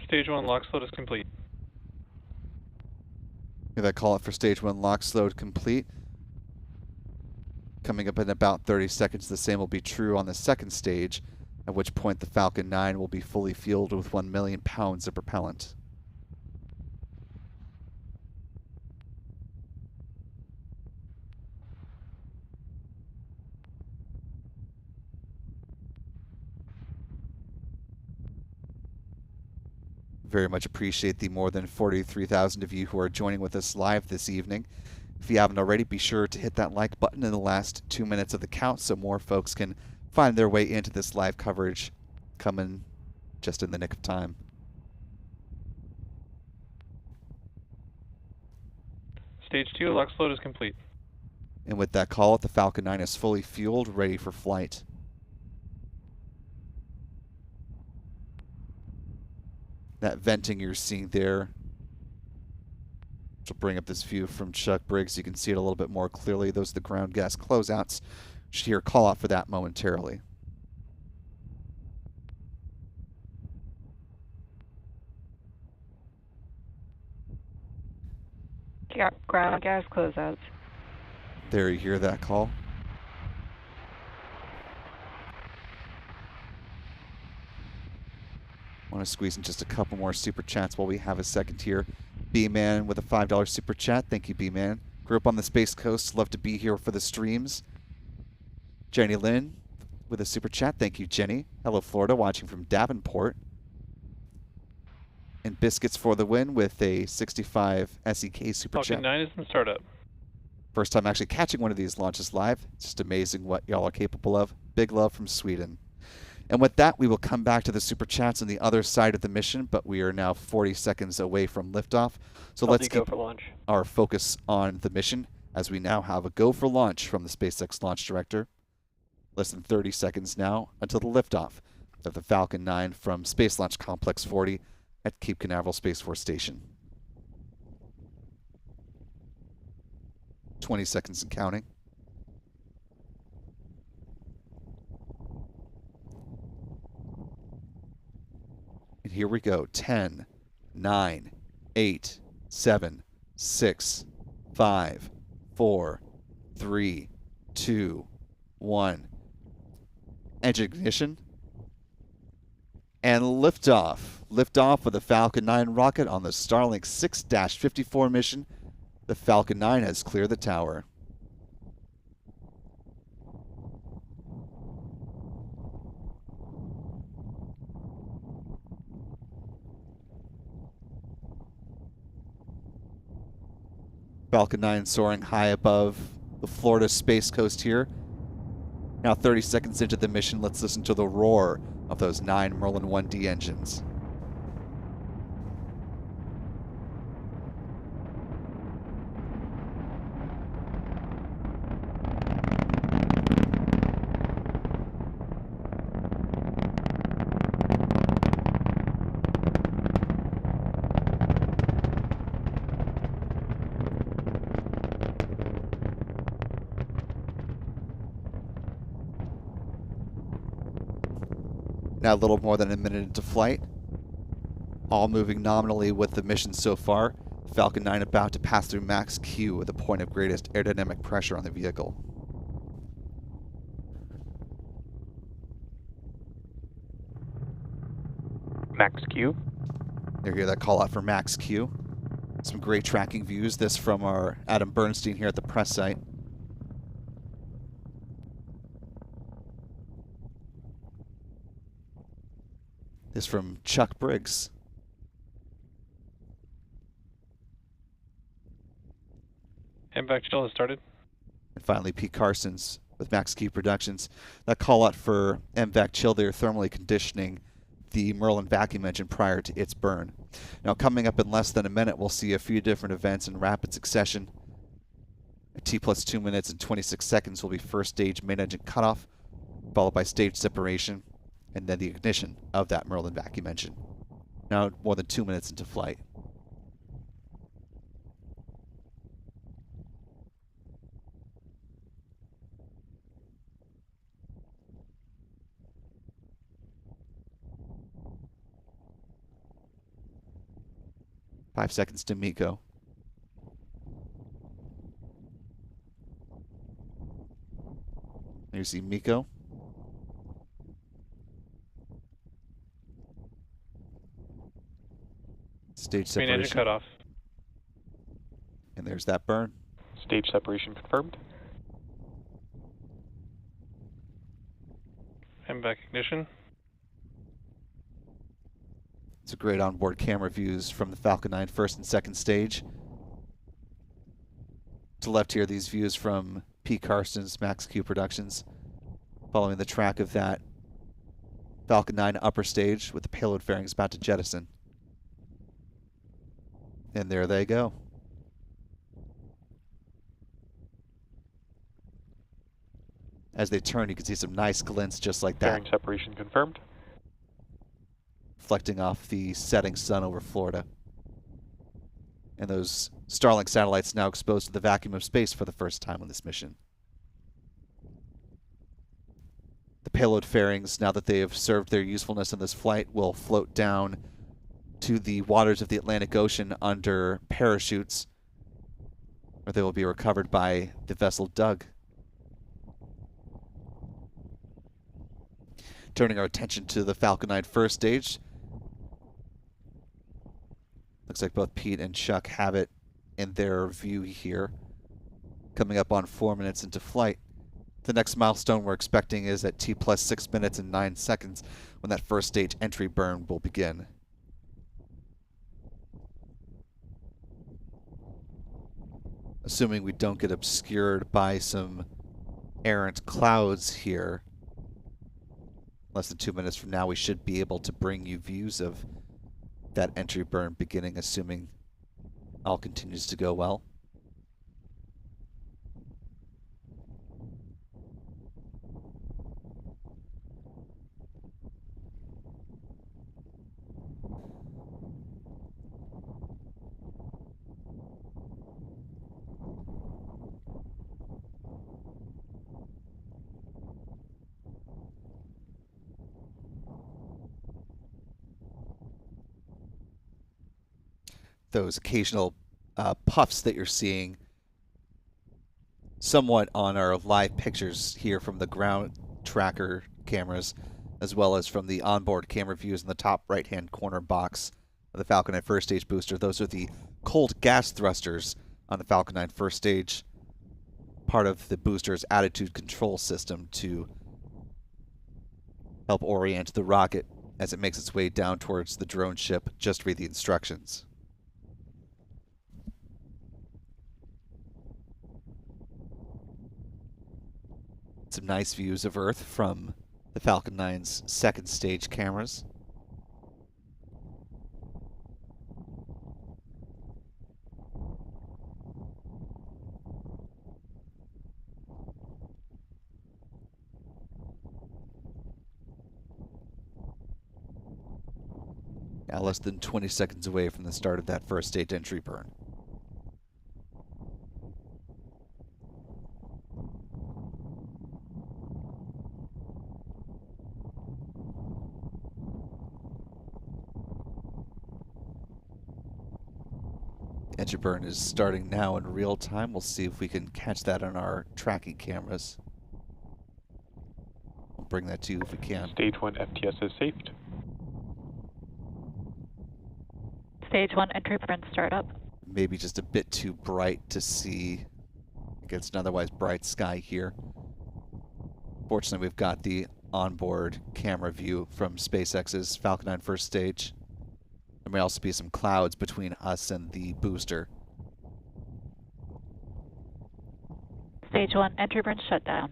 Speaker 2: Stage 1 lock slot is complete.
Speaker 1: If I call it for stage 1 lock slowed complete. Coming up in about 30 seconds, the same will be true on the second stage, at which point the Falcon 9 will be fully fueled with 1 million pounds of propellant. Very much appreciate the more than 43,000 of you who are joining with us live this evening. If you haven't already, be sure to hit that like button in the last 2 minutes of the count so more folks can find their way into this live coverage coming just in the nick of time.
Speaker 2: Stage 2 LOX load is complete.
Speaker 1: And with that call, the Falcon 9 is fully fueled, ready for flight. That venting you're seeing there, which will bring up this view from Chuck Briggs. You can see it a little bit more clearly. Those are the ground gas closeouts. You should hear a call out for that momentarily.
Speaker 3: Ground gas closeouts.
Speaker 1: There, you hear that call. Want to squeeze in just a couple more super chats while we have a second here. B-Man with a $5 super chat. Thank you, B-Man. Grew up on the Space Coast. Love to be here for the streams. Jenny Lynn with a super chat. Thank you, Jenny. Hello, Florida, watching from Davenport. And Biscuits for the win with a 65 SEK super
Speaker 2: Falcon
Speaker 1: chat.
Speaker 2: 9 is in startup.
Speaker 1: First time actually catching one of these launches live. It's just amazing what y'all are capable of. Big love from Sweden. And with that, we will come back to the super chats on the other side of the mission, but we are now 40 seconds away from liftoff. So let's keep our focus on the mission as we now have a go for launch from the SpaceX launch director. Less than 30 seconds now until the liftoff of the Falcon 9 from Space Launch Complex 40 at Cape Canaveral Space Force Station. 20 seconds and counting. And here we go. 10, 9, 8, 7, 6, 5, 4, 3, 2, 1. Engine ignition. And liftoff. Liftoff of the Falcon 9 rocket on the Starlink 6-54 mission. The Falcon 9 has cleared the tower. Falcon 9 soaring high above the Florida Space Coast here. Now 30 seconds into the mission, let's listen to the roar of those 9 Merlin 1D engines. Now a little more than a minute into flight. All moving nominally with the mission so far. Falcon 9 about to pass through max Q at the point of greatest aerodynamic pressure on the vehicle.
Speaker 4: Max Q.
Speaker 1: You hear that call out for max Q. Some great tracking views. This from our Adam Bernstein here at the press site. This from Chuck Briggs.
Speaker 2: MVAC chill has started.
Speaker 1: And finally, Pete Carson's with Max Q Productions. That call out for MVAC chill, they're thermally conditioning the Merlin vacuum engine prior to its burn. Now, coming up in less than a minute, we'll see a few different events in rapid succession. At T plus 2 minutes and 26 seconds will be first stage main engine cutoff, followed by stage separation, and then the ignition of that Merlin vacuum engine. Now more than 2 minutes into flight. Five seconds to Miko. There you see Miko. Stage
Speaker 2: Main engine
Speaker 1: separation.
Speaker 2: cutoff.
Speaker 1: And there's that burn.
Speaker 4: Stage separation confirmed.
Speaker 2: MVAC ignition.
Speaker 1: It's a great onboard camera views from the Falcon 9 first and second stage. To left here, these views from P. Carson's Max Q Productions, following the track of that Falcon 9 upper stage with the payload fairings about to jettison. And there they go. As they turn, you can see some nice glints just like that,
Speaker 4: Fairing separation confirmed.
Speaker 1: reflecting off the setting sun over Florida. And those Starlink satellites now exposed to the vacuum of space for the first time on this mission. The payload fairings, now that they have served their usefulness in this flight, will float down to the waters of the Atlantic Ocean under parachutes, where they will be recovered by the vessel Doug. Turning our attention to the Falcon 9 first stage. Looks like both Pete and Chuck have it in their view here. Coming up on 4 minutes into flight. The next milestone we're expecting is at T plus 6 minutes and 9 seconds when that first stage entry burn will begin. Assuming we don't get obscured by some errant clouds here, less than 2 minutes from now we should be able to bring you views of that entry burn beginning, assuming all continues to go well. Those occasional puffs that you're seeing somewhat on our live pictures here from the ground tracker cameras, as well as from the onboard camera views in the top right-hand corner box of the Falcon 9 first stage booster. Those are the cold gas thrusters on the Falcon 9 first stage, part of the booster's attitude control system to help orient the rocket as it makes its way down towards the drone ship. Just read the instructions. Some nice views of Earth from the Falcon 9's second stage cameras. Now less than 20 seconds away from the start of that first stage entry burn. Entry burn is starting now in real time. We'll see if we can catch that on our tracking cameras. We'll bring that to you if we can.
Speaker 4: Stage 1 FTS is safed.
Speaker 3: Stage 1 entry burn startup.
Speaker 1: Maybe just a bit too bright to see against an otherwise bright sky here. Fortunately, we've got the onboard camera view from SpaceX's Falcon 9 first stage. There may also be some clouds between us and the booster.
Speaker 3: Stage 1 entry burn shutdown.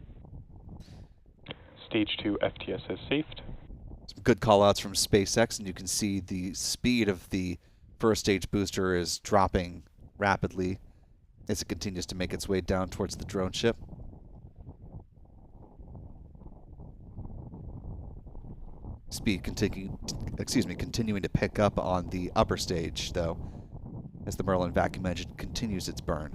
Speaker 4: Stage 2 FTS is safed.
Speaker 1: Some good callouts from SpaceX, and you can see the speed of the first stage booster is dropping rapidly as it continues to make its way down towards the drone ship. Speed continuing to pick up on the upper stage, though, as the Merlin vacuum engine continues its burn.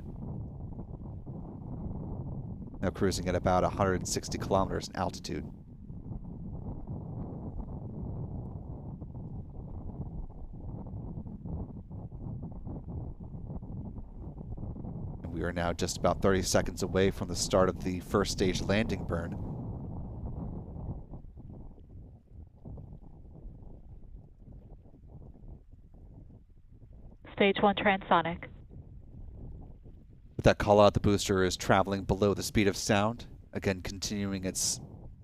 Speaker 1: Now cruising at about 160 kilometers in altitude. And we are now just about 30 seconds away from the start of the first stage landing burn.
Speaker 3: Stage 1 transonic.
Speaker 1: With that call out, the booster is traveling below the speed of sound, again continuing its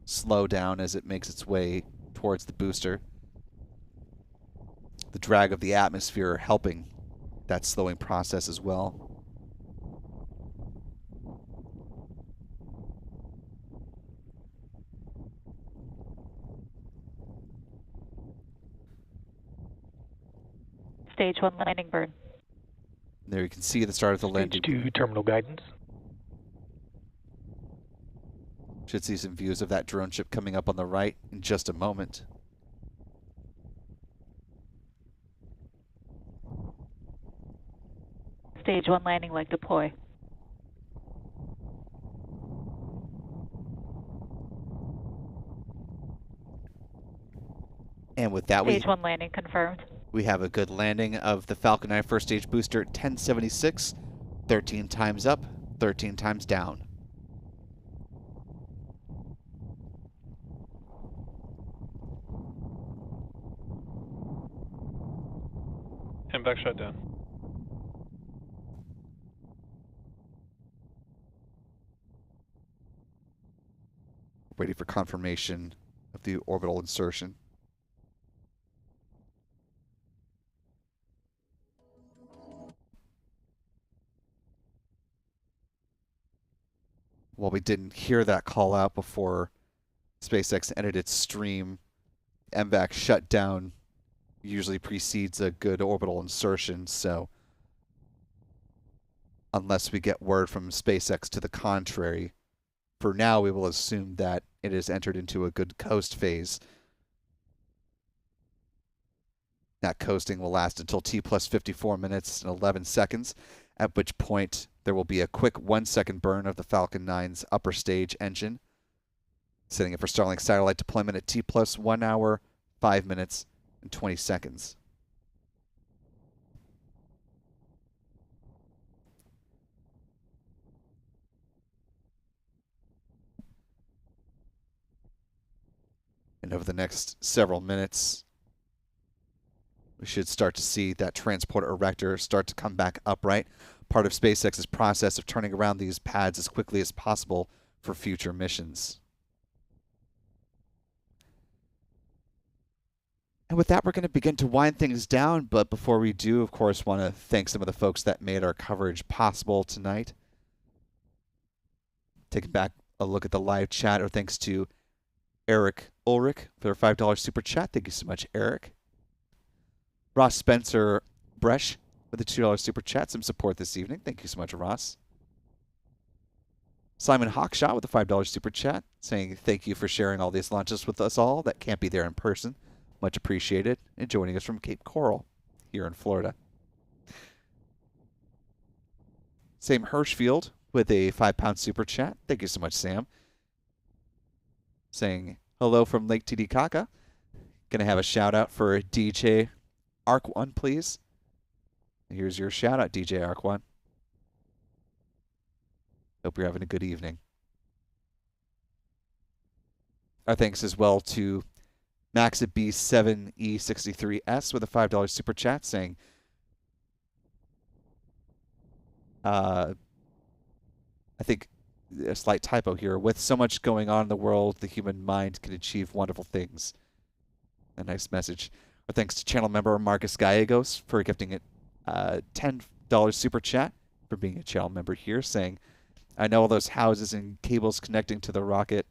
Speaker 1: slowdown as it makes its way towards the booster. The drag of the atmosphere helping that slowing process as well.
Speaker 3: Stage 1 landing burn.
Speaker 1: There you can see the start of the landing.
Speaker 4: Stage 2 terminal guidance.
Speaker 1: Should see some views of that drone ship coming up on the right in just a moment.
Speaker 3: Stage 1 landing leg deploy.
Speaker 1: And with that,
Speaker 3: Stage 1 landing confirmed.
Speaker 1: we have a good landing of the Falcon 9 first stage booster at 1076, 13 times up, 13 times down.
Speaker 2: MVAC shutdown.
Speaker 1: Waiting for confirmation of the orbital insertion. While we didn't hear that call out before SpaceX ended its stream, MVAC shutdown usually precedes a good orbital insertion, so unless we get word from SpaceX to the contrary, for now we will assume that it has entered into a good coast phase. That coasting will last until T plus 54 minutes and 11 seconds, at which point there will be a quick 1 second burn of the Falcon 9's upper stage engine, setting it for Starlink satellite deployment at T plus 1 hour, 5 minutes, and 20 seconds. And over the next several minutes, we should start to see that transporter erector start to come back upright, part of SpaceX's process of turning around these pads as quickly as possible for future missions. And with that, we're going to begin to wind things down, but before we do, of course, want to thank some of the folks that made our coverage possible tonight. Taking back a look at the live chat, or thanks to Eric Ulrich for their $5 super chat. Thank you so much, Eric. Ross Spencer Bresh with a $2 super chat. Some support this evening. Thank you so much, Ross. Simon Hawkshot with a $5 super chat, saying thank you for sharing all these launches with us all that can't be there in person. Much appreciated. And joining us from Cape Coral here in Florida. Sam Hirschfield with a £5 super chat. Thank you so much, Sam. Saying hello from Lake Titicaca. Gonna have a shout out for DJ Arc1, please. Here's your shout out, DJ Arc1. Hope you're having a good evening. Our thanks as well to Max at B7E63S with a $5 super chat, saying I think a slight typo here. With so much going on in the world, the human mind can achieve wonderful things. A nice message. Our thanks to channel member Marcus Gallegos for gifting it $10 super chat for being a channel member here, saying, I know all those houses and cables connecting to the rocket,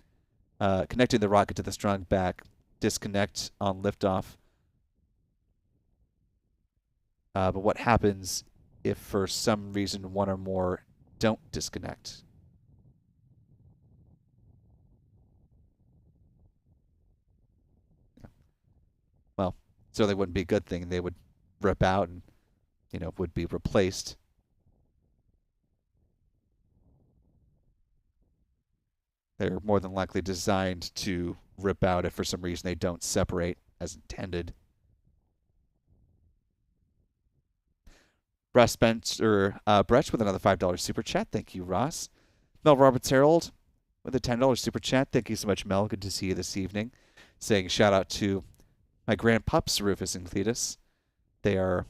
Speaker 1: connecting the rocket to the strong back, disconnect on liftoff. But what happens if for some reason one or more don't disconnect? Well, so they wouldn't be a good thing. They would rip out and, would be replaced. They're more than likely designed to rip out if for some reason they don't separate as intended. Russ Spencer Brecht with another $5 super chat. Thank you, Ross. Mel Roberts Harold with a $10 super chat. Thank you so much, Mel. Good to see you this evening. Saying shout out to my grandpups, Rufus and Cletus. They are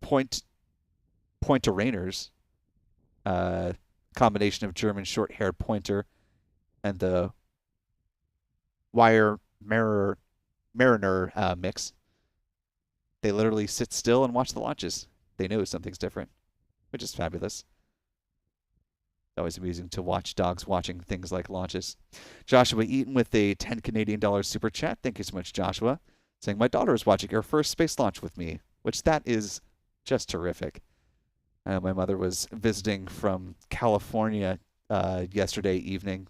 Speaker 1: Pointerainers. Combination of German short-haired pointer and the wire mariner mix. They literally sit still and watch the launches. They know something's different, which is fabulous. Always amusing to watch dogs watching things like launches. Joshua Eaton with a $10 Canadian super chat. Thank you so much, Joshua. saying, my daughter is watching her first space launch with me, which that is just terrific. My mother was visiting from California yesterday evening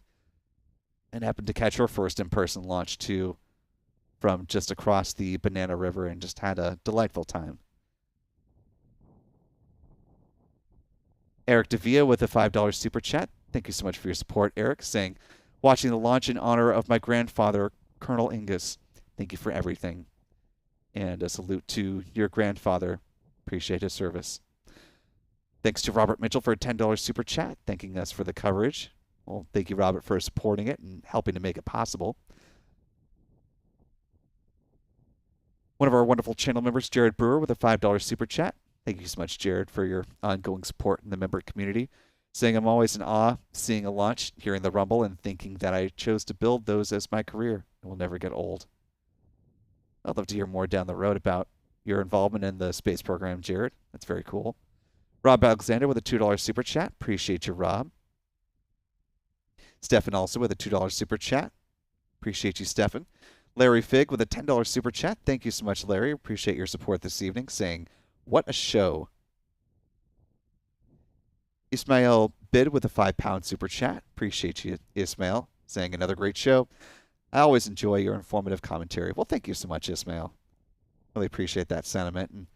Speaker 1: and happened to catch her first in-person launch too from just across the Banana River and just had a delightful time. Eric Davia with a $5 super chat. Thank you so much for your support, Eric, saying, watching the launch in honor of my grandfather, Colonel Ingus. Thank you for everything. And a salute to your grandfather. Appreciate his service. Thanks to Robert Mitchell for a $10 super chat, thanking us for the coverage. Well, thank you, Robert, for supporting it and helping to make it possible. One of our wonderful channel members, Jared Brewer, with a $5 super chat. Thank you so much, Jared, for your ongoing support in the member community. Saying, I'm always in awe seeing a launch, hearing the rumble, and thinking that I chose to build those as my career and will never get old. I'd love to hear more down the road about your involvement in the space program, Jared. That's very cool. Rob Alexander with a $2 super chat. Appreciate you, Rob. Stefan also with a $2 super chat. Appreciate you, Stefan. Larry Fig with a $10 super chat. Thank you so much, Larry. Appreciate your support this evening, saying, what a show. Ismail Bid with a £5 super chat. Appreciate you, Ismail, saying another great show. I always enjoy your informative commentary. Well, thank you so much, Ismail. Really appreciate that sentiment. And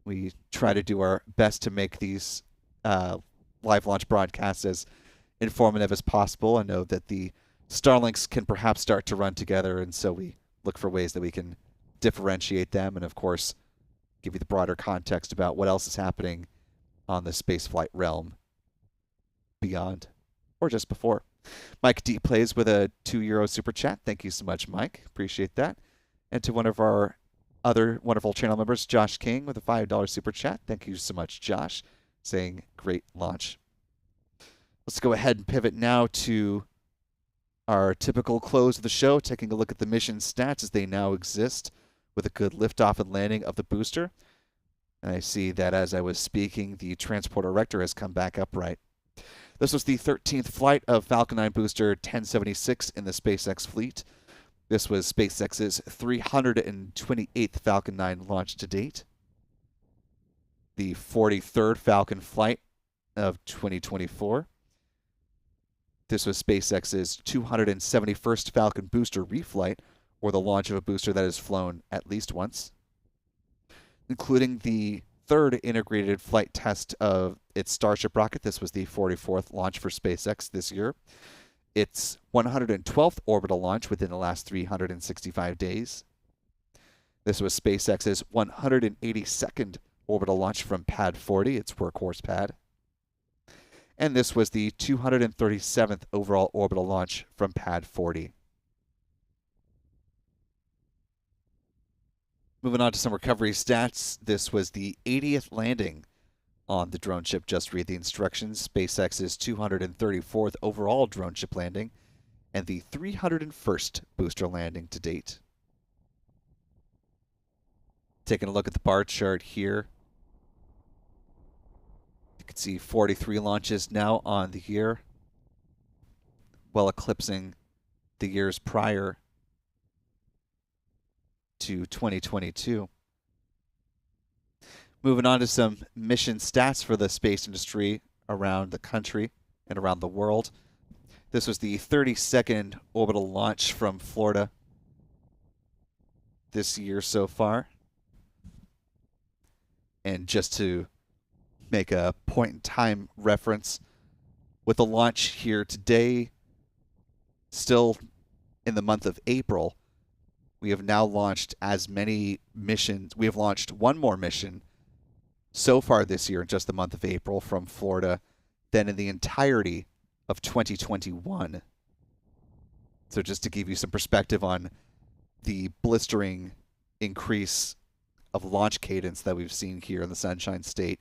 Speaker 1: we try to do our best to make these live launch broadcasts as informative as possible. I know that the Starlinks can perhaps start to run together, and so we look for ways that we can differentiate them and, of course, give you the broader context about what else is happening on the spaceflight realm beyond or just before. Mike D plays with a €2 super chat. Thank you so much, Mike. Appreciate that. And to one of our other wonderful channel members, Josh King, with a $5 super chat. Thank you so much, Josh, saying great launch. Let's go ahead and pivot now to our typical close of the show, taking a look at the mission stats as they now exist with a good liftoff and landing of the booster. And I see that as I was speaking, the transporter erector has come back upright. This was the 13th flight of Falcon 9 booster 1076 in the SpaceX fleet. This was SpaceX's 328th Falcon 9 launch to date. The 43rd Falcon flight of 2024. This was SpaceX's 271st Falcon booster reflight, or the launch of a booster that has flown at least once, including the third integrated flight test of its Starship rocket. This was the 44th launch for SpaceX this year. Its 112th orbital launch within the last 365 days. This was SpaceX's 182nd orbital launch from Pad 40, its workhorse pad. And this was the 237th overall orbital launch from Pad 40. Moving on to some recovery stats, this was the 80th landing on the drone ship. Just read the instructions. SpaceX's 234th overall drone ship landing and the 301st booster landing to date. Taking a look at the bar chart here, you can see 43 launches now on the year, well eclipsing the years prior to 2022. Moving on to some mission stats for the space industry around the country and around the world. This was the 32nd orbital launch from Florida this year so far. And just to make a point in time reference, with the launch here today, still in the month of April, we have now launched as many missions. We have launched one more mission so far this year in just the month of April from Florida than in the entirety of 2021. So just to give you some perspective on the blistering increase of launch cadence that we've seen here in the Sunshine State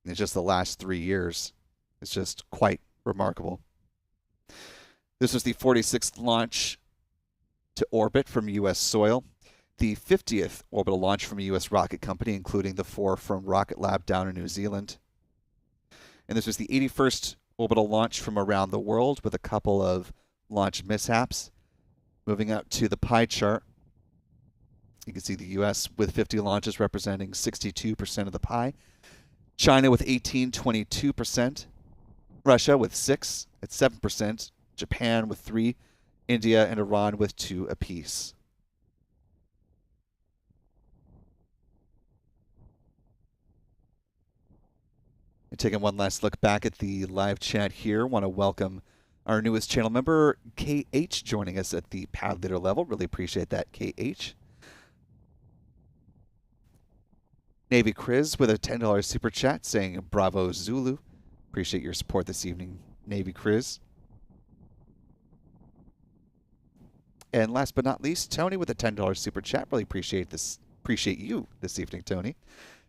Speaker 1: in just the last 3 years, it's just quite remarkable. This was the 46th launch to orbit from U.S. soil, the 50th orbital launch from a U.S. rocket company, including the 4 from Rocket Lab down in New Zealand. And this was the 81st orbital launch from around the world with a couple of launch mishaps. Moving out to the pie chart, You can see the U.S. with 50 launches representing 62% of the pie. China with 18, 22%. Russia with 6 at 7%. Japan with 3. India and Iran with 2 apiece. And taking one last look back at the live chat here, want to welcome our newest channel member, KH, joining us at the pad leader level. Really appreciate that, KH. Navy Chris with a $10 super chat saying, Bravo Zulu. Appreciate your support this evening, Navy Chris. And last but not least, Tony with a $10 super chat. Really appreciate you this evening, Tony,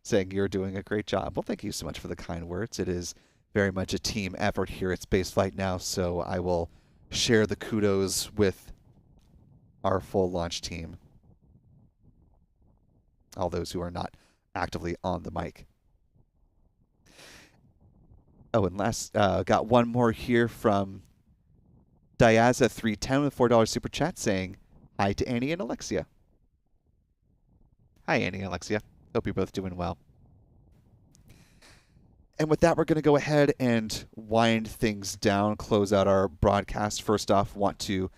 Speaker 1: saying you're doing a great job. Well, thank you so much for the kind words. It is very much a team effort here at Spaceflight now, so I will share the kudos with our full launch team. All those who are not actively on the mic. Oh, and last, got one more here from Diaza310 with $4 super chat saying hi to Annie and Alexia. Hi, Annie and Alexia. Hope you're both doing well. And with that, we're going to go ahead and wind things down, close out our broadcast. First off, want to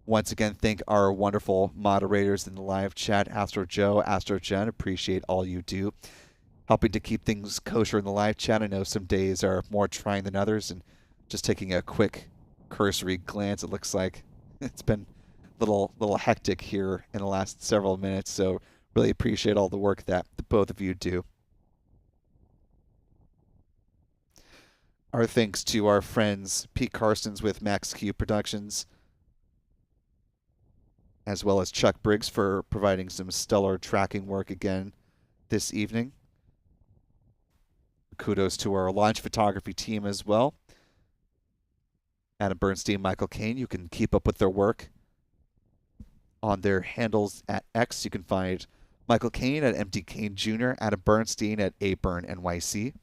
Speaker 1: once again thank our wonderful moderators in the live chat, Astro Joe, Astro Jen. Appreciate all you do, helping to keep things kosher in the live chat. I know some days are more trying than others, and just taking a quick cursory glance, it looks like it's been a little hectic here in the last several minutes. So really appreciate all the work that both of you do. Our thanks to our friends Pete Carstens with Max Q Productions, as well as Chuck Briggs for providing some stellar tracking work again this evening. Kudos to our launch photography team as well. Adam Bernstein, Michael Kane. You can keep up with their work on their handles at X. You can find Michael Kane at MD Kane Jr., Adam Bernstein at ABurnNYC.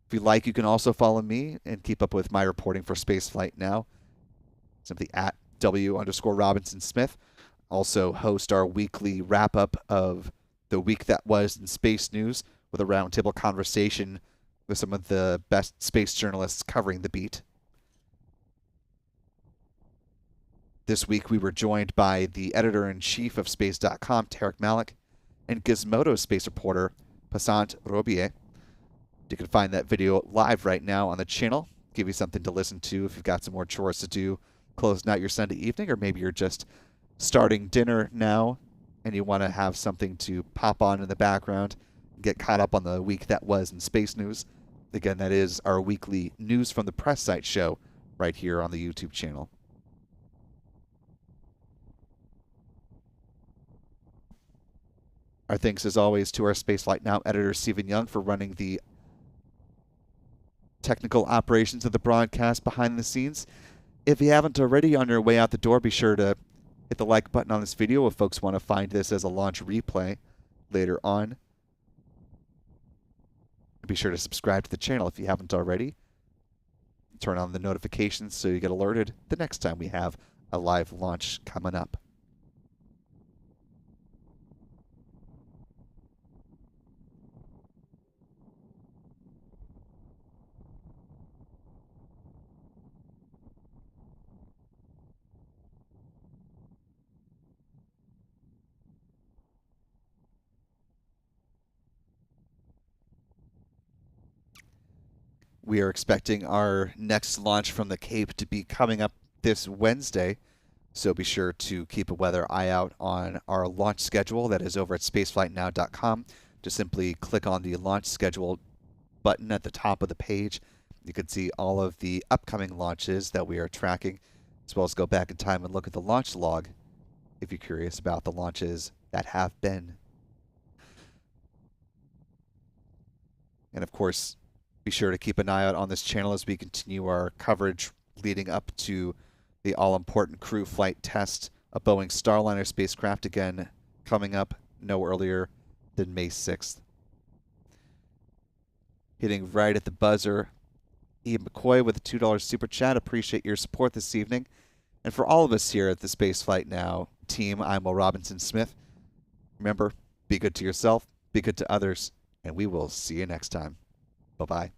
Speaker 1: If you like, you can also follow me and keep up with my reporting for Spaceflight now. Simply at W_Robinson Smith. Also host our weekly wrap-up of the week that was in space news with a roundtable conversation with some of the best space journalists covering the beat. This week we were joined by the editor-in-chief of Space.com, Tarek Malik, and Gizmodo space reporter, Passant Robier. You can find that video live right now on the channel. Give you something to listen to if you've got some more chores to do, closing out your Sunday evening, or maybe you're just starting dinner now and you want to have something to pop on in the background and get caught up on the week that was in space news. Again, that is our weekly News from the Press Site show right here on the YouTube channel. Our thanks, as always, to our Spaceflight Now editor, Stephen Young, for running the technical operations of the broadcast behind the scenes. If you haven't already, on your way out the door, be sure to hit the like button on this video if folks want to find this as a launch replay later on. Be sure to subscribe to the channel if you haven't already. Turn on the notifications so you get alerted the next time we have a live launch coming up. We are expecting our next launch from the Cape to be coming up this Wednesday, so be sure to keep a weather eye out on our launch schedule. That is over at spaceflightnow.com. Just simply click on the launch schedule button at the top of the page. You can see all of the upcoming launches that we are tracking, as well as go back in time and look at the launch log if you're curious about the launches that have been. And of course, be sure to keep an eye out on this channel as we continue our coverage leading up to the all-important crew flight test, a Boeing Starliner spacecraft, again coming up no earlier than May 6th. Hitting right at the buzzer, Ian McCoy with a $2 super chat. Appreciate your support this evening. And for all of us here at the Spaceflight Now team, I'm Will Robinson Smith. Remember, be good to yourself, be good to others, and we will see you next time. Bye-bye.